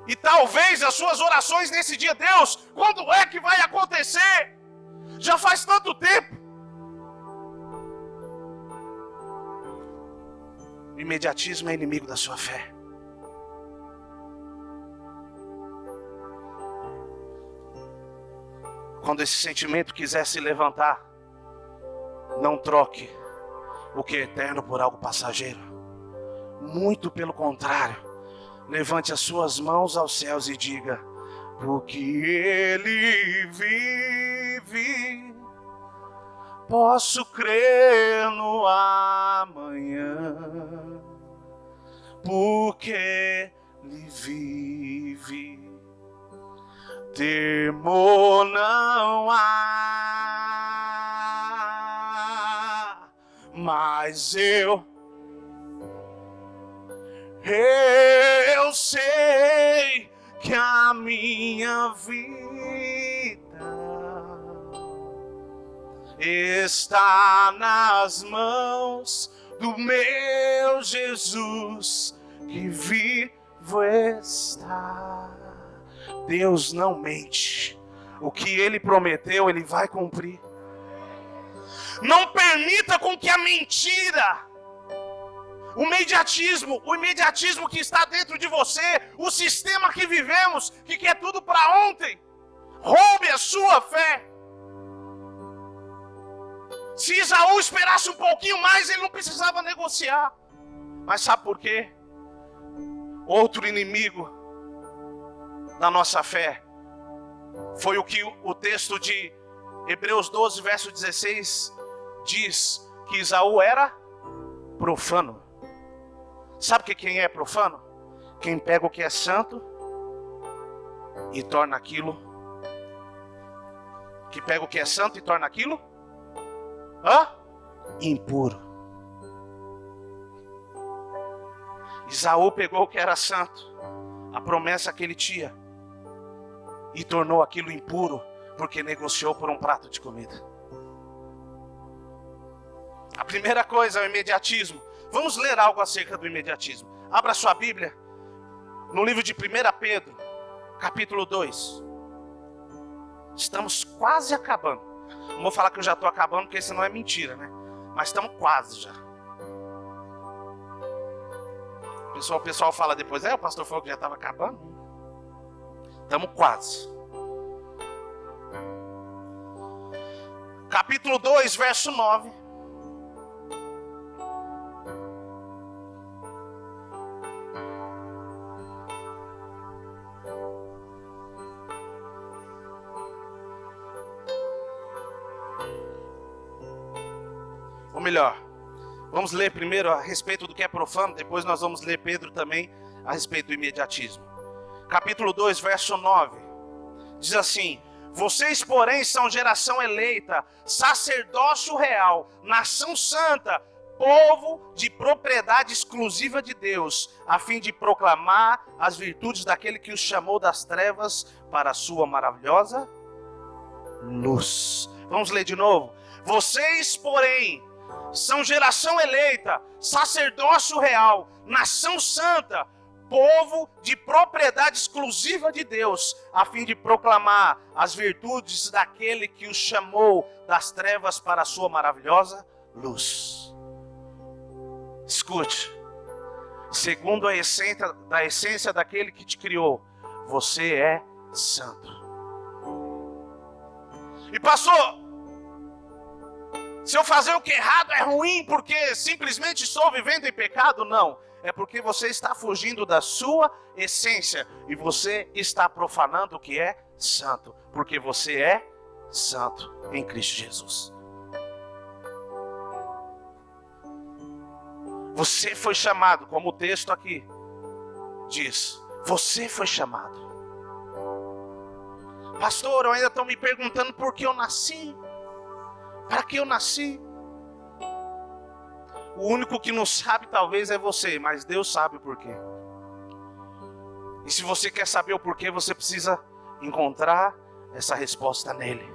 E talvez as suas orações nesse dia, Deus, quando é que vai acontecer? Já faz tanto tempo. O imediatismo é inimigo da sua fé. Quando esse sentimento quiser se levantar, não troque o que é eterno por algo passageiro. Muito pelo contrário, levante as suas mãos aos céus e diga: porque Ele vive, posso crer no amanhã. Porque Ele vive, temor não há, mas eu sei que a minha vida está nas mãos do meu Jesus, que vivo está. Deus não mente. O que Ele prometeu, Ele vai cumprir. Não permita com que a mentira, o imediatismo que está dentro de você, o sistema que vivemos, que quer tudo para ontem, roube a sua fé. Se Esaú esperasse um pouquinho mais, ele não precisava negociar. Mas sabe por quê? Outro inimigo da nossa fé foi o que o texto de Hebreus 12, verso 16 diz, que Esaú era profano. Sabe quem é profano? Quem pega o que é santo e torna aquilo, que pega o que é santo e torna aquilo impuro. Esaú pegou o que era santo, a promessa que ele tinha, e tornou aquilo impuro, porque negociou por um prato de comida. A primeira coisa é o imediatismo. Vamos ler algo acerca do imediatismo. Abra sua Bíblia no livro de 1 Pedro, capítulo 2. Estamos quase acabando. Não vou falar que eu já estou acabando, porque isso não é mentira, né? Mas estamos quase já. O pessoal fala depois, o pastor falou que já estava acabando. Estamos quase. Capítulo 2, verso 9. Ou melhor, vamos ler primeiro a respeito do que é profano, depois nós vamos ler Pedro também a respeito do imediatismo. Capítulo 2, verso 9. Diz assim: vocês, porém, são geração eleita, sacerdócio real, nação santa, povo de propriedade exclusiva de Deus, a fim de proclamar as virtudes daquele que os chamou das trevas para a sua maravilhosa luz. Vamos ler de novo. Vocês, porém, são geração eleita, sacerdócio real, nação santa, povo de propriedade exclusiva de Deus, a fim de proclamar as virtudes daquele que os chamou das trevas para a sua maravilhosa luz. Escute, segundo a essência daquele que te criou, você é santo. E pastor, se eu fazer o que é errado é ruim porque simplesmente estou vivendo em pecado? Não, é porque você está fugindo da sua essência e você está profanando o que é santo, porque você é santo em Cristo Jesus. Você foi chamado, como o texto aqui diz, você foi chamado. Pastor, eu ainda estou me perguntando por que eu nasci. Para que eu nasci? O único que não sabe talvez é você, mas Deus sabe o porquê. E se você quer saber o porquê, você precisa encontrar essa resposta nele.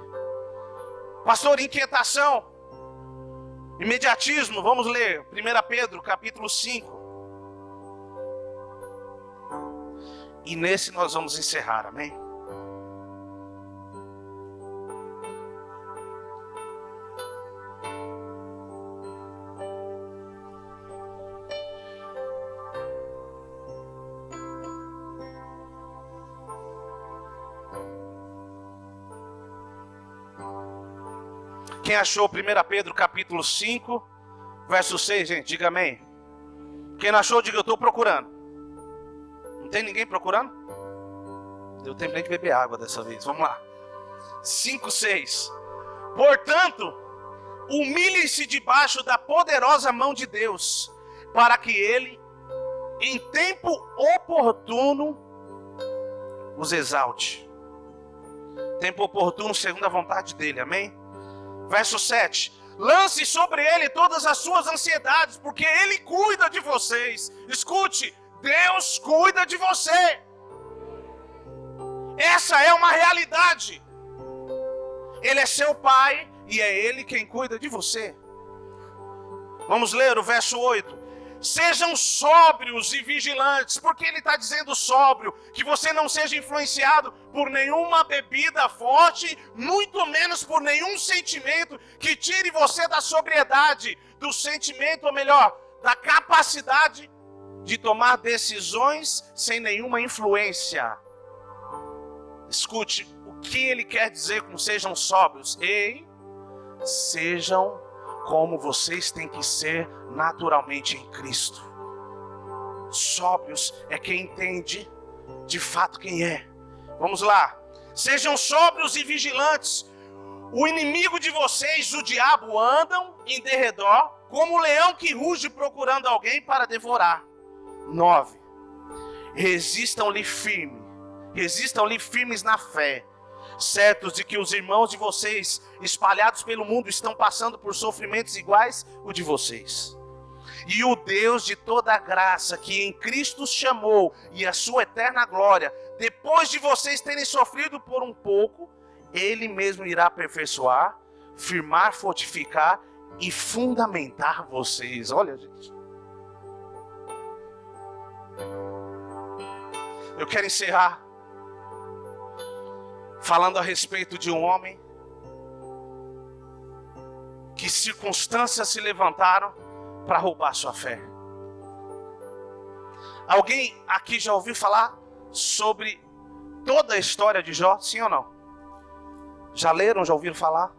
Pastor, inquietação, imediatismo, vamos ler 1 Pedro capítulo 5. E nesse nós vamos encerrar, amém? Quem achou 1 Pedro capítulo 5, verso 6, gente, diga amém. Quem não achou, diga eu estou procurando. Não tem ninguém procurando? Eu terminei de beber água dessa vez, vamos lá. 5, 6. Portanto, humilhem-se debaixo da poderosa mão de Deus, para que Ele, em tempo oportuno, os exalte. Tempo oportuno segundo a vontade dEle, amém? Verso 7, lance sobre ele todas as suas ansiedades, porque ele cuida de vocês. Escute, Deus cuida de você. Essa é uma realidade. Ele é seu pai e é ele quem cuida de você. Vamos ler o verso 8. Sejam sóbrios e vigilantes. Por que ele está dizendo sóbrio? Que você não seja influenciado por nenhuma bebida forte, muito menos por nenhum sentimento que tire você da sobriedade, do sentimento, ou melhor, da capacidade de tomar decisões sem nenhuma influência. Escute, o que ele quer dizer com sejam sóbrios? Ei, sejam como vocês têm que ser naturalmente em Cristo. Sóbrios é quem entende de fato quem é. Vamos lá. Sejam sóbrios e vigilantes. O inimigo de vocês, o diabo, andam em derredor como um leão que ruge procurando alguém para devorar. 9. Resistam-lhe firmes na fé, certos de que os irmãos de vocês espalhados pelo mundo estão passando por sofrimentos iguais ao de vocês. E o Deus de toda a graça, que em Cristo os chamou e a sua eterna glória, depois de vocês terem sofrido por um pouco, Ele mesmo irá aperfeiçoar, firmar, fortificar e fundamentar vocês. Olha, gente. Eu quero encerrar falando a respeito de um homem que circunstâncias se levantaram para roubar sua fé. Alguém aqui já ouviu falar sobre toda a história de Jó? Sim ou não? Já leram, já ouviram falar?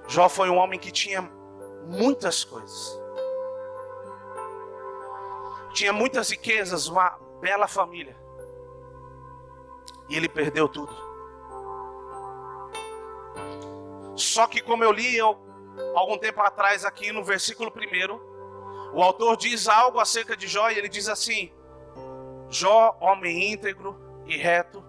Jó foi um homem que tinha muitas coisas. Tinha muitas riquezas, uma bela família. E ele perdeu tudo. Só que como eu li algum tempo atrás aqui no versículo 1, o autor diz algo acerca de Jó e ele diz assim: Jó, homem íntegro e reto.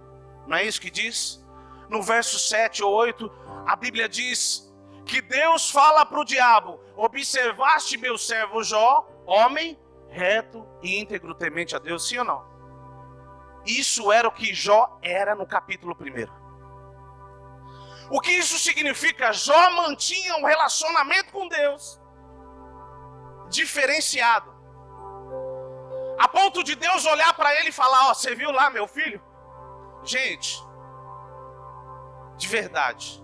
Não é isso que diz? No verso 7 ou 8, a Bíblia diz que Deus fala para o diabo: observaste meu servo Jó, homem reto e íntegro, temente a Deus, sim ou não? Isso era o que Jó era no capítulo 1. O que isso significa? Jó mantinha um relacionamento com Deus diferenciado, a ponto de Deus olhar para ele e falar: ó, você viu lá meu filho? Gente, de verdade,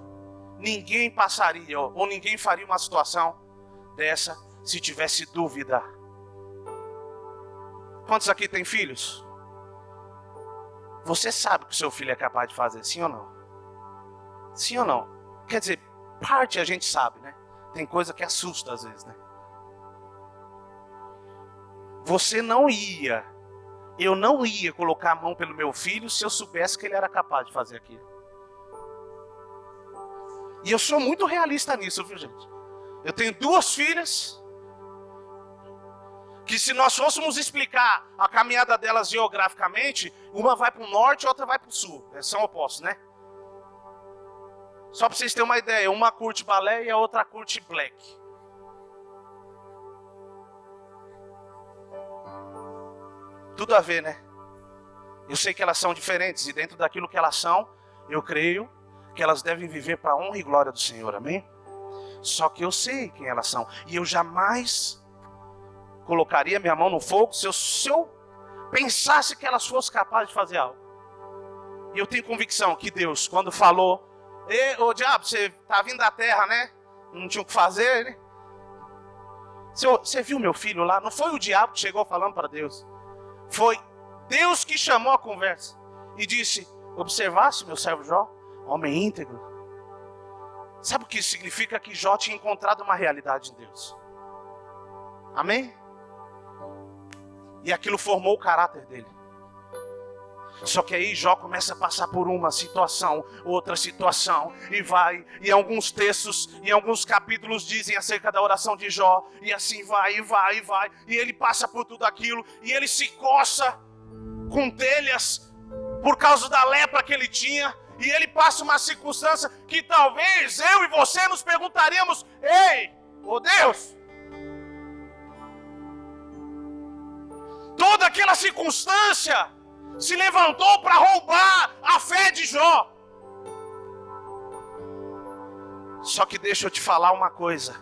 ninguém passaria ou ninguém faria uma situação dessa se tivesse dúvida. Quantos aqui têm filhos? Você sabe o que o seu filho é capaz de fazer, sim ou não? Sim ou não? Quer dizer, parte a gente sabe, né? Tem coisa que assusta às vezes, né? Eu não ia colocar a mão pelo meu filho se eu soubesse que ele era capaz de fazer aquilo. E eu sou muito realista nisso, viu, gente? Eu tenho 2 filhas que, se nós fôssemos explicar a caminhada delas geograficamente, uma vai para o norte e outra vai para o sul. São opostos, né? Só para vocês terem uma ideia, uma curte balé e a outra curte black. Tudo a ver, né? Eu sei que elas são diferentes, e dentro daquilo que elas são, eu creio que elas devem viver para a honra e glória do Senhor, amém? Só que eu sei quem elas são, e eu jamais colocaria minha mão no fogo se eu pensasse que elas fossem capazes de fazer algo. E eu tenho convicção que Deus, quando falou: ô diabo, você tá vindo da terra, né? Não tinha o que fazer, né? Você viu meu filho lá? Não foi o diabo que chegou falando para Deus. Foi Deus que chamou a conversa e disse: observasse meu servo Jó, homem íntegro. Sabe o que isso significa? Que Jó tinha encontrado uma realidade em Deus. Amém? E aquilo formou o caráter dele. Só que aí Jó começa a passar por uma situação, outra situação, e alguns textos, em alguns capítulos dizem acerca da oração de Jó, e assim vai, e ele passa por tudo aquilo, e ele se coça com telhas, por causa da lepra que ele tinha, e ele passa uma circunstância que talvez eu e você nos perguntaríamos: ei, ô Deus, toda aquela circunstância se levantou para roubar a fé de Jó. Só que deixa eu te falar uma coisa: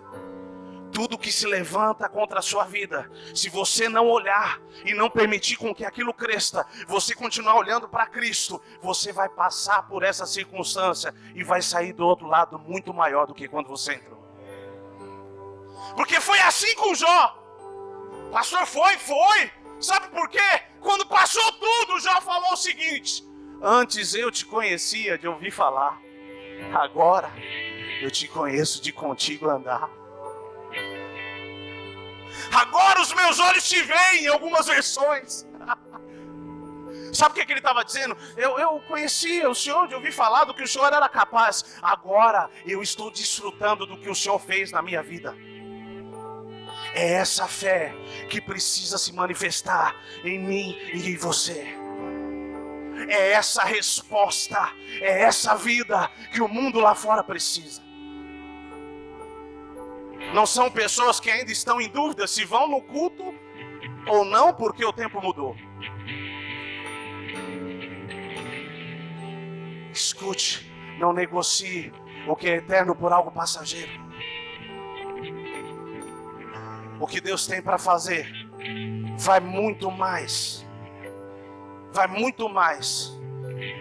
tudo que se levanta contra a sua vida, se você não olhar e não permitir com que aquilo cresça, você continuar olhando para Cristo, você vai passar por essa circunstância e vai sair do outro lado muito maior do que quando você entrou. Porque foi assim com Jó. Pastor, foi. Sabe por quê? Quando passou tudo, Jó falou o seguinte: antes eu te conhecia de ouvir falar, agora eu te conheço de contigo andar. Agora os meus olhos te veem, em algumas versões. Sabe o que ele estava dizendo? Eu conhecia o Senhor de ouvir falar do que o Senhor era capaz. Agora eu estou desfrutando do que o Senhor fez na minha vida. É essa fé que precisa se manifestar em mim e em você. É essa resposta, é essa vida que o mundo lá fora precisa. Não são pessoas que ainda estão em dúvida se vão no culto ou não, porque o tempo mudou. Escute, não negocie o que é eterno por algo passageiro. O que Deus tem para fazer vai muito mais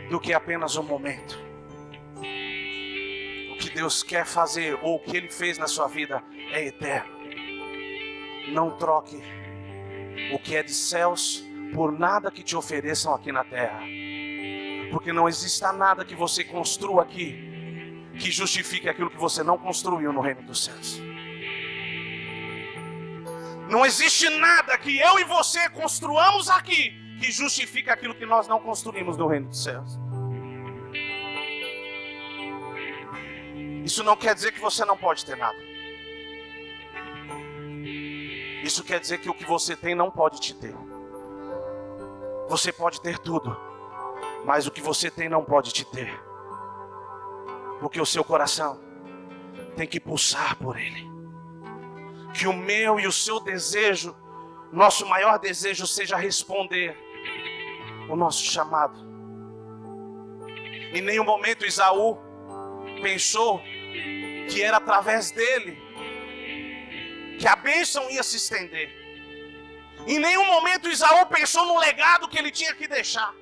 do que apenas um momento. O que Deus quer fazer, ou o que Ele fez na sua vida, é eterno. Não troque o que é de céus por nada que te ofereçam aqui na terra, porque não exista nada que você construa aqui que justifique aquilo que você não construiu no reino dos céus. Não existe nada que eu e você construamos aqui que justifique aquilo que nós não construímos no reino dos céus. Isso não quer dizer que você não pode ter nada. Isso quer dizer que o que você tem não pode te ter. Você pode ter tudo, mas o que você tem não pode te ter. Porque o seu coração tem que pulsar por Ele. Que o meu e o seu desejo, nosso maior desejo, seja responder o nosso chamado. Em nenhum momento Esaú pensou que era através dele que a bênção ia se estender. Em nenhum momento Esaú pensou no legado que ele tinha que deixar.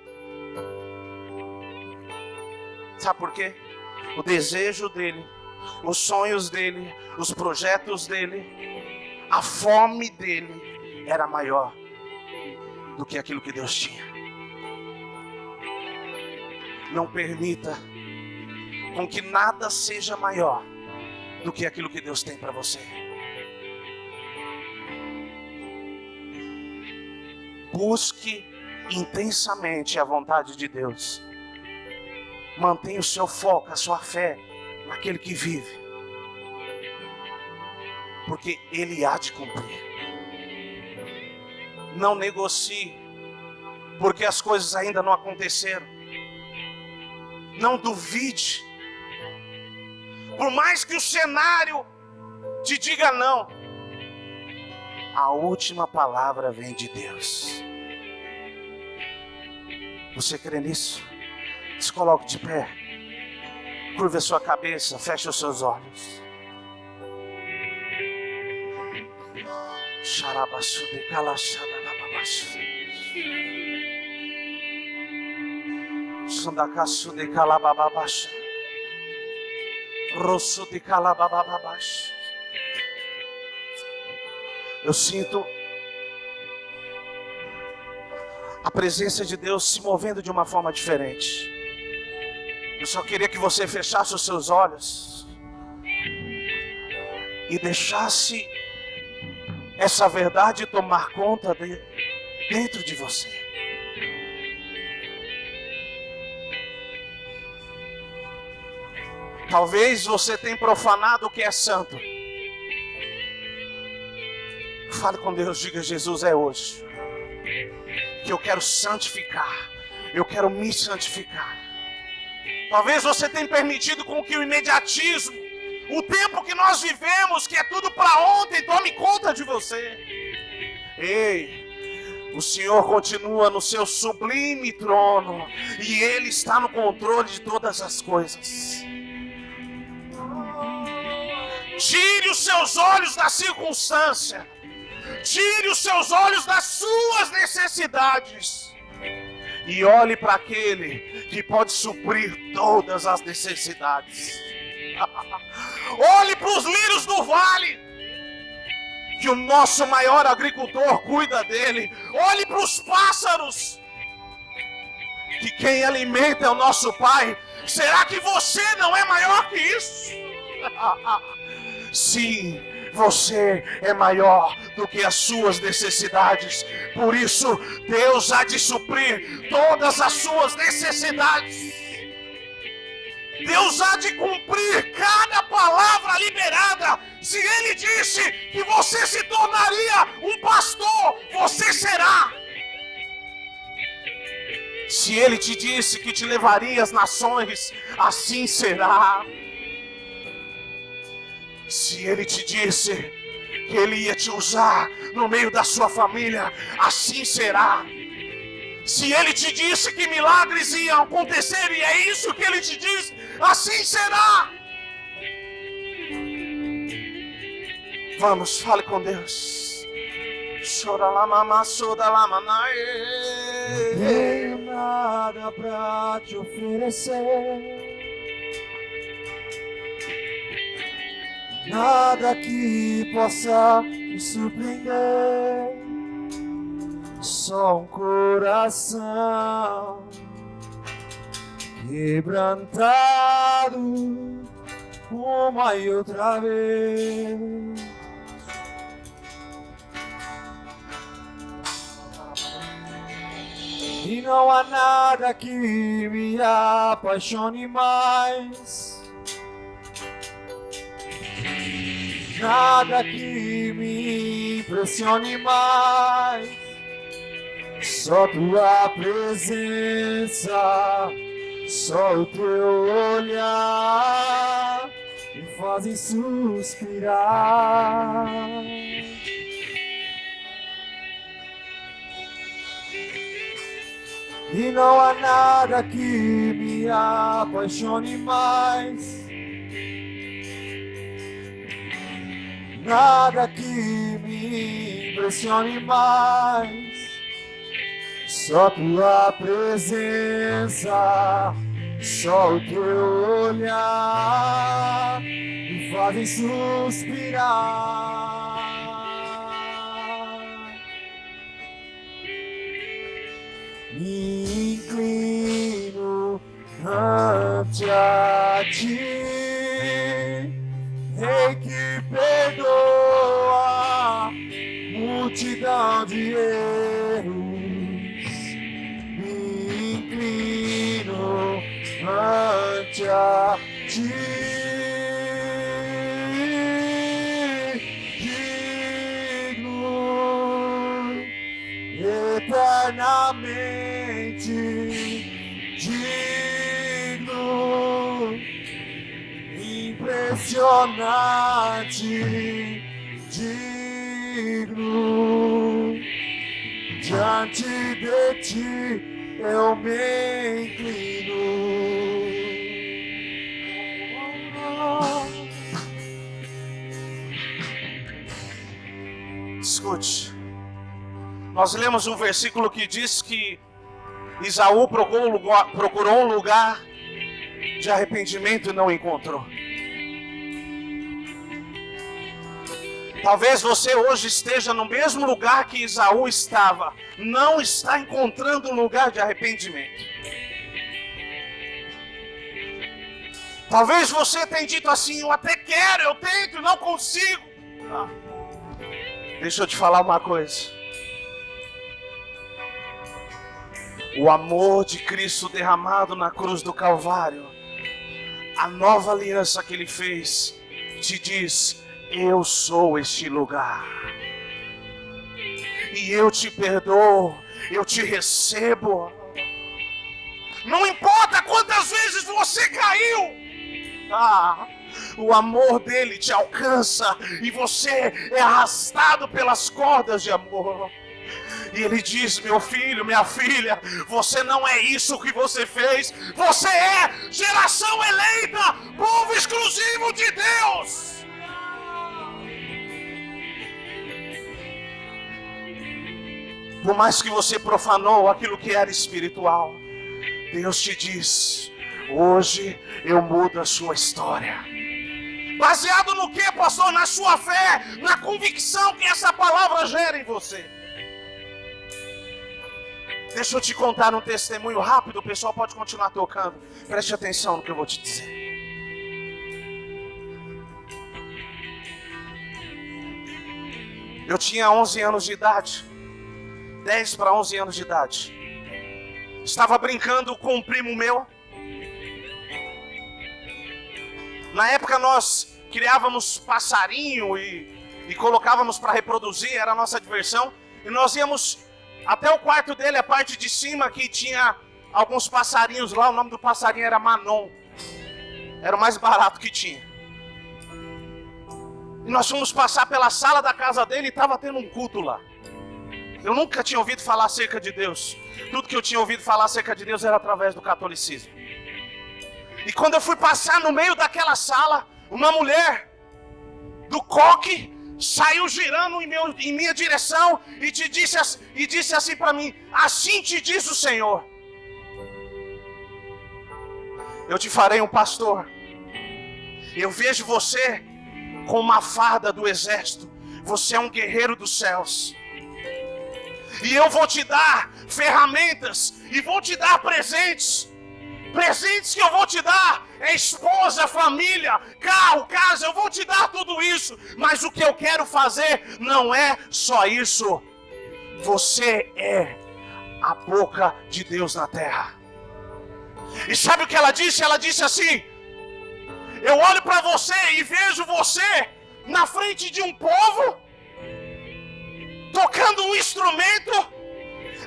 Sabe por quê? O desejo dele, os sonhos dele, os projetos dele, a fome dele era maior do que aquilo que Deus tinha. Não permita com que nada seja maior do que aquilo que Deus tem para você. Busque intensamente a vontade de Deus. Mantenha o seu foco, a sua fé naquele que vive, porque Ele há de cumprir. Não negocie, porque as coisas ainda não aconteceram. Não duvide, por mais que o cenário te diga não, a última palavra vem de Deus. Você crê nisso? Se coloque de pé, curve a sua cabeça, feche os seus olhos. Eu sinto a presença de Deus se movendo de uma forma diferente. Eu só queria que você fechasse os seus olhos e deixasse essa verdade tomar conta dentro de você. Talvez você tenha profanado o que é santo. Fale com Deus, diga: Jesus, é hoje que eu quero santificar, eu quero me santificar. Talvez você tenha permitido com que o imediatismo, o tempo que nós vivemos, que é tudo para ontem, tome conta de você. Ei, o Senhor continua no seu sublime trono e Ele está no controle de todas as coisas. Tire os seus olhos da circunstância, tire os seus olhos das suas necessidades e olhe para aquele que pode suprir todas as necessidades. Olhe para os lírios do vale, que o nosso maior agricultor cuida dele. Olhe para os pássaros, que quem alimenta é o nosso Pai. Será que você não é maior que isso? Sim, você é maior do que as suas necessidades. Por isso, Deus há de suprir todas as suas necessidades. Deus há de cumprir cada palavra liberada. Se Ele disse que você se tornaria um pastor, você será. Se Ele te disse que te levaria às nações, assim será. Se Ele te disse que Ele ia te usar no meio da sua família, assim será. Se Ele te disse que milagres iam acontecer e é isso que Ele te diz, assim será. Vamos, fale com Deus. Não tenho nada pra te oferecer, nada que possa me surpreender. Só um coração quebrantado uma e outra vez. E não há nada que me apaixone mais, nada que me impressione mais. Só tua presença, só o teu olhar me fazem suspirar. E não há nada que me apaixone mais, nada que me impressione mais. Só tua presença, só o teu olhar me fazem suspirar. Me inclino ante a ti, Rei que perdoa multidão de erros. Me inclino ante a ti, digno, eternamente digno, impressionante, digno. Diante de ti eu me inclino. Escute, nós lemos um versículo que diz que Esaú procurou um lugar de arrependimento e não encontrou. Talvez você hoje esteja no mesmo lugar que Esaú estava, não está encontrando um lugar de arrependimento. Talvez você tenha dito assim: eu até quero, eu tento e não consigo. Deixa eu te falar uma coisa. O amor de Cristo derramado na cruz do Calvário, a nova aliança que Ele fez, te diz: eu sou este lugar. E eu te perdoo, eu te recebo. Não importa quantas vezes você caiu, o amor dele te alcança e você é arrastado pelas cordas de amor. E ele diz: meu filho, minha filha, você não é isso que você fez. Você é geração eleita, povo exclusivo de Deus. Por mais que você profanou aquilo que era espiritual, Deus te diz: hoje eu mudo a sua história. Baseado no que, pastor? Na sua fé, na convicção que essa palavra gera em você. Deixa eu te contar um testemunho rápido, o pessoal pode continuar tocando. Preste atenção no que eu vou te dizer. Eu tinha 11 anos de idade, 10 para 11 anos de idade. Estava brincando com um primo meu. Na época nós criávamos passarinho e colocávamos para reproduzir, era a nossa diversão. E nós íamos até o quarto dele, a parte de cima, que tinha alguns passarinhos lá. O nome do passarinho era Manon. Era o mais barato que tinha. E nós fomos passar pela sala da casa dele e estava tendo um culto lá. Eu nunca tinha ouvido falar acerca de Deus. Tudo que eu tinha ouvido falar acerca de Deus era através do catolicismo. E quando eu fui passar no meio daquela sala, uma mulher do coque saiu girando em minha direção e disse assim para mim: assim te diz o Senhor, eu te farei um pastor. Eu vejo você com uma farda do exército. Você é um guerreiro dos céus. E eu vou te dar ferramentas e vou te dar presentes. Presentes que eu vou te dar é esposa, família, carro, casa. Eu vou te dar tudo isso. Mas o que eu quero fazer não é só isso. Você é a boca de Deus na terra. E sabe o que ela disse? Ela disse assim: eu olho para você e vejo você na frente de um povo, tocando um instrumento,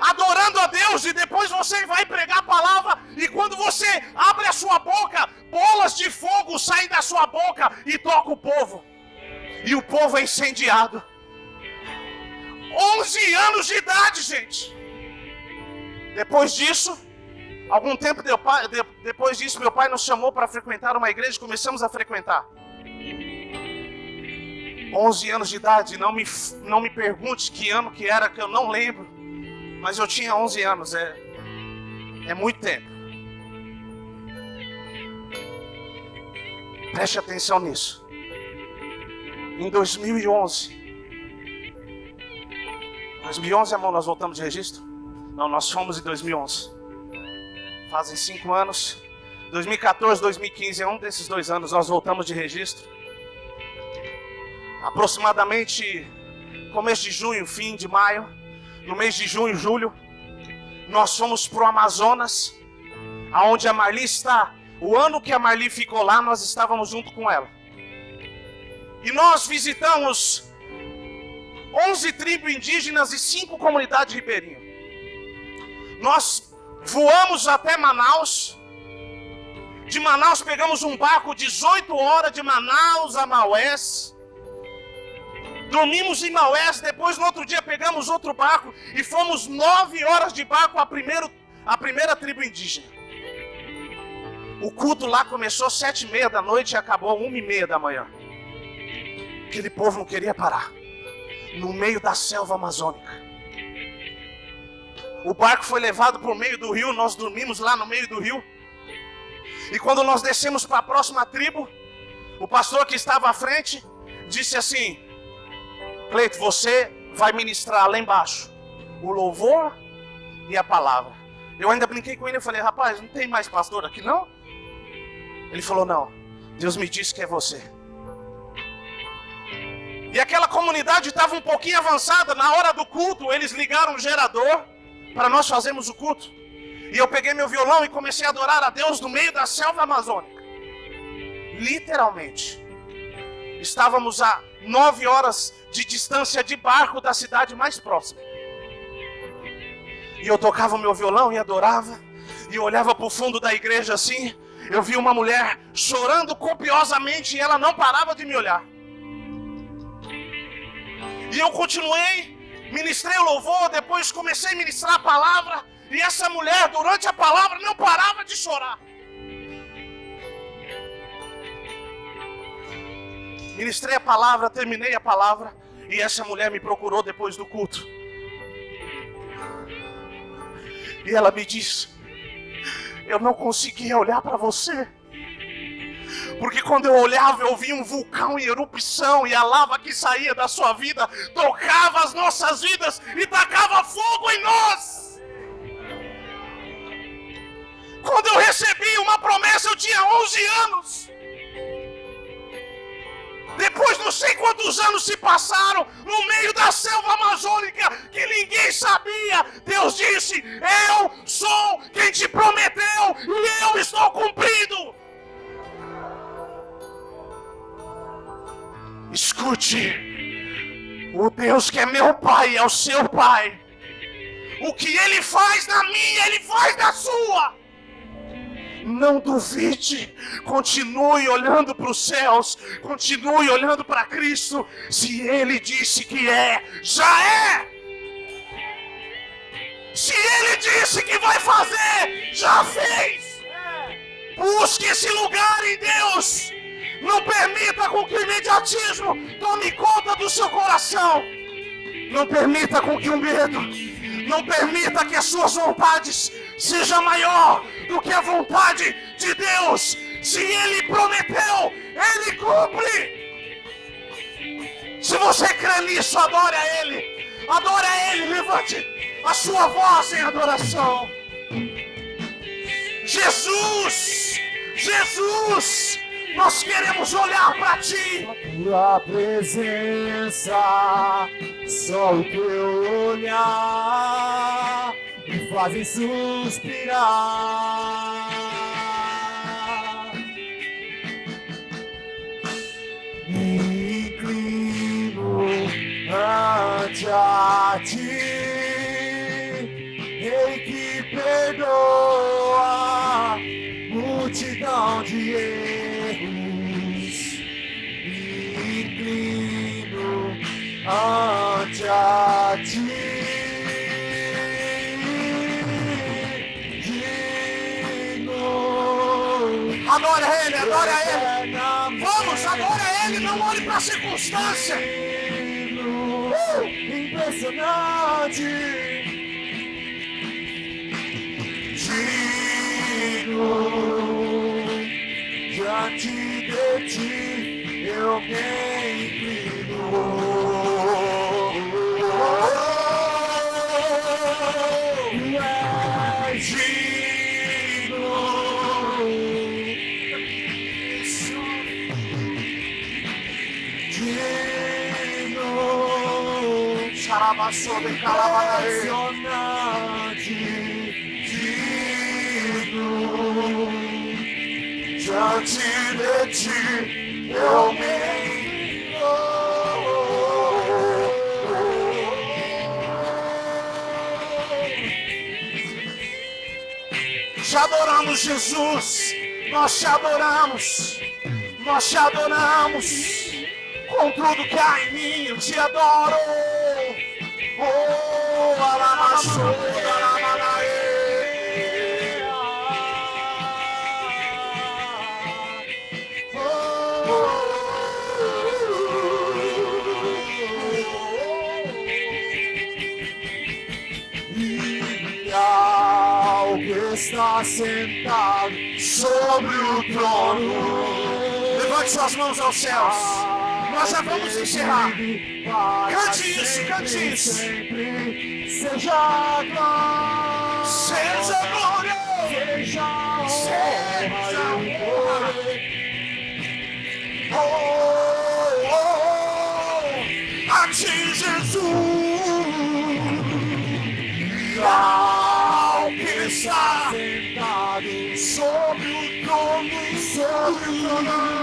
adorando a Deus, e depois você vai pregar a palavra, e quando você abre a sua boca, bolas de fogo saem da sua boca e toca o povo. E o povo é incendiado. 11 anos de idade, gente. Depois disso, algum tempo depois disso, meu pai nos chamou para frequentar uma igreja, começamos a frequentar. 11 anos de idade, não me pergunte que ano que era, que eu não lembro. Mas eu tinha 11 anos, é muito tempo. Preste atenção nisso. Em 2011, amor, nós voltamos de registro? Não, nós fomos em 2011. Fazem 5 anos. 2014, 2015 é um desses 2 anos, nós voltamos de registro. Aproximadamente começo de junho, fim de maio. No mês de junho, julho, nós fomos para o Amazonas, aonde a Marli está. O ano que a Marli ficou lá, nós estávamos junto com ela. E nós visitamos 11 tribos indígenas e 5 comunidades ribeirinhas. Nós voamos até Manaus. De Manaus pegamos um barco 18 horas de Manaus a Maués. Dormimos em Maués, depois no outro dia pegamos outro barco e fomos 9 horas de barco a primeira tribo indígena. O culto lá começou 7h30 da noite e acabou 1h30 da manhã. Aquele povo não queria parar. No meio da selva amazônica. O barco foi levado por meio do rio, nós dormimos lá no meio do rio. E quando nós descemos para a próxima tribo, o pastor que estava à frente disse assim: Cleito, você vai ministrar lá embaixo o louvor e a palavra. Eu ainda brinquei com ele e falei: rapaz, não tem mais pastor aqui não? Ele falou: não, Deus me disse que é você. E aquela comunidade estava um pouquinho avançada. Na hora do culto, eles ligaram o gerador para nós fazermos o culto. E eu peguei meu violão e comecei a adorar a Deus no meio da selva amazônica. Literalmente. Estávamos a 9 horas de distância de barco da cidade mais próxima. E eu tocava o meu violão e adorava. E eu olhava para o fundo da igreja assim. Eu vi uma mulher chorando copiosamente e ela não parava de me olhar. E eu continuei, ministrei o louvor, depois comecei a ministrar a palavra. E essa mulher, durante a palavra, não parava de chorar. Ministrei a palavra, terminei a palavra. E essa mulher me procurou depois do culto. E ela me disse: eu não conseguia olhar para você. Porque quando eu olhava, eu via um vulcão em erupção. E a lava que saía da sua vida tocava as nossas vidas e tacava fogo em nós. Quando eu recebi uma promessa, eu tinha 11 anos. Depois não sei quantos anos se passaram, no meio da selva amazônica, que ninguém sabia, Deus disse: eu sou quem te prometeu e eu estou cumprindo. Escute, o Deus que é meu pai é o seu pai. O que ele faz na minha, ele faz na sua. Não duvide, continue olhando para os céus, continue olhando para Cristo. Se Ele disse que é, já é. Se Ele disse que vai fazer, já fez. Busque esse lugar em Deus. Não permita com que o imediatismo tome conta do seu coração. Não permita com que o medo, não permita que as suas vontades seja maior do que a vontade de Deus. Se Ele prometeu, Ele cumpre. Se você crê nisso, adore a Ele. Adore a Ele, levante a sua voz em adoração. Jesus, Jesus, nós queremos olhar para Ti. Tua presença, só o Teu olhar me fazem suspirar. Me inclino ante a Ti, Rei que perdoa multidão de erros, me inclino ante a ti. Adora Ele, adora Ele. Vamos, adora Ele, não olhe para a circunstância. Impressionante. Digno, diante de ti eu me inclino. Impressionante, digno, diante de ti eu me Te adoramos, Jesus. Nós te adoramos. Nós te adoramos. Com tudo que há em mim, eu te adoro. Oh, alamaçô, alamanaê. E ao que está sentado sobre o trono, levante suas mãos aos céus. Nós já vamos encerrar. Cante isso, cante isso. Seja glória, seja glória, seja honra. Oh, a ti, Jesus. E ao que está sentado sobre o trono, sobre o trono.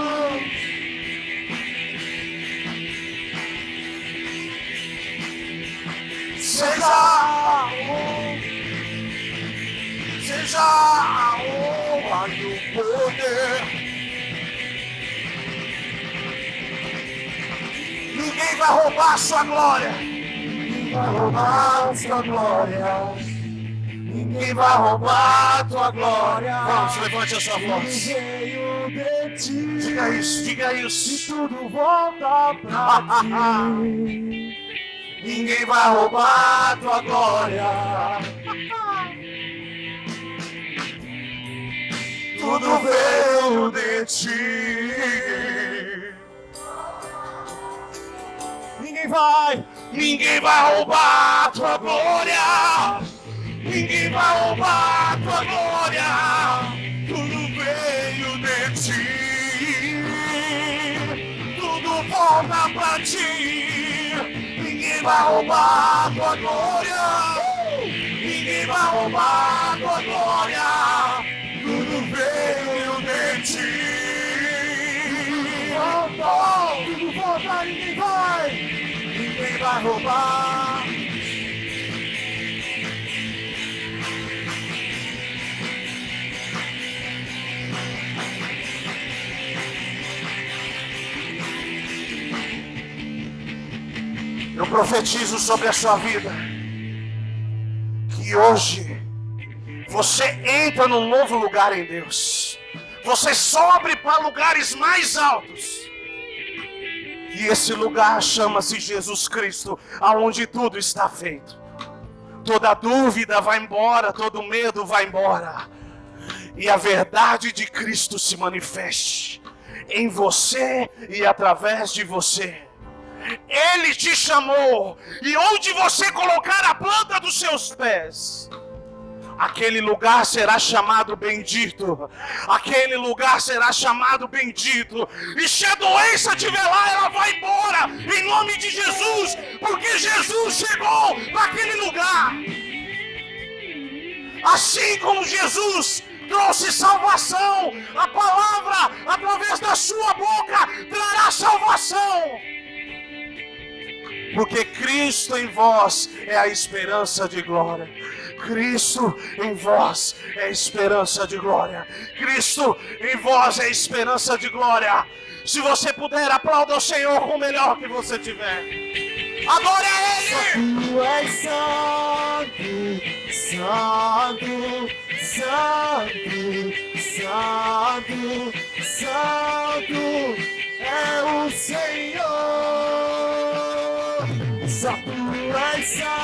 Seja a honra e o poder. Ninguém vai roubar a sua glória. Ninguém vai roubar a sua glória. Ninguém vai roubar a tua glória. Vamos, levante a sua voz. Diga isso, diga isso. E tudo volta pra ti. Ninguém vai roubar a tua glória. Tudo veio de ti. Ninguém vai roubar a tua glória. Ninguém vai roubar a tua glória. Tudo veio de ti. Tudo volta pra ti. Ninguém vai roubar a tua glória. Ninguém vai roubar a tua glória. Tudo veio de ti. Tudo volta, ninguém vai roubar. Eu profetizo sobre a sua vida que hoje você entra num novo lugar em Deus. Você sobe para lugares mais altos. E esse lugar chama-se Jesus Cristo, aonde tudo está feito. Toda dúvida vai embora, todo medo vai embora. E a verdade de Cristo se manifeste em você e através de você. Ele te chamou, e onde você colocar a planta dos seus pés, aquele lugar será chamado bendito. Aquele lugar será chamado bendito. E se a doença estiver lá, ela vai embora, em nome de Jesus, porque Jesus chegou naquele lugar. Assim como Jesus trouxe salvação, a palavra através da sua boca trará salvação. Porque Cristo em vós é a esperança de glória. Cristo em vós é a esperança de glória. Cristo em vós é a esperança de glória. Se você puder, aplauda o Senhor com o melhor que você tiver. Adore a Ele! Tu és santo, santo, santo, santo, santo é o Senhor. Só tu és santo.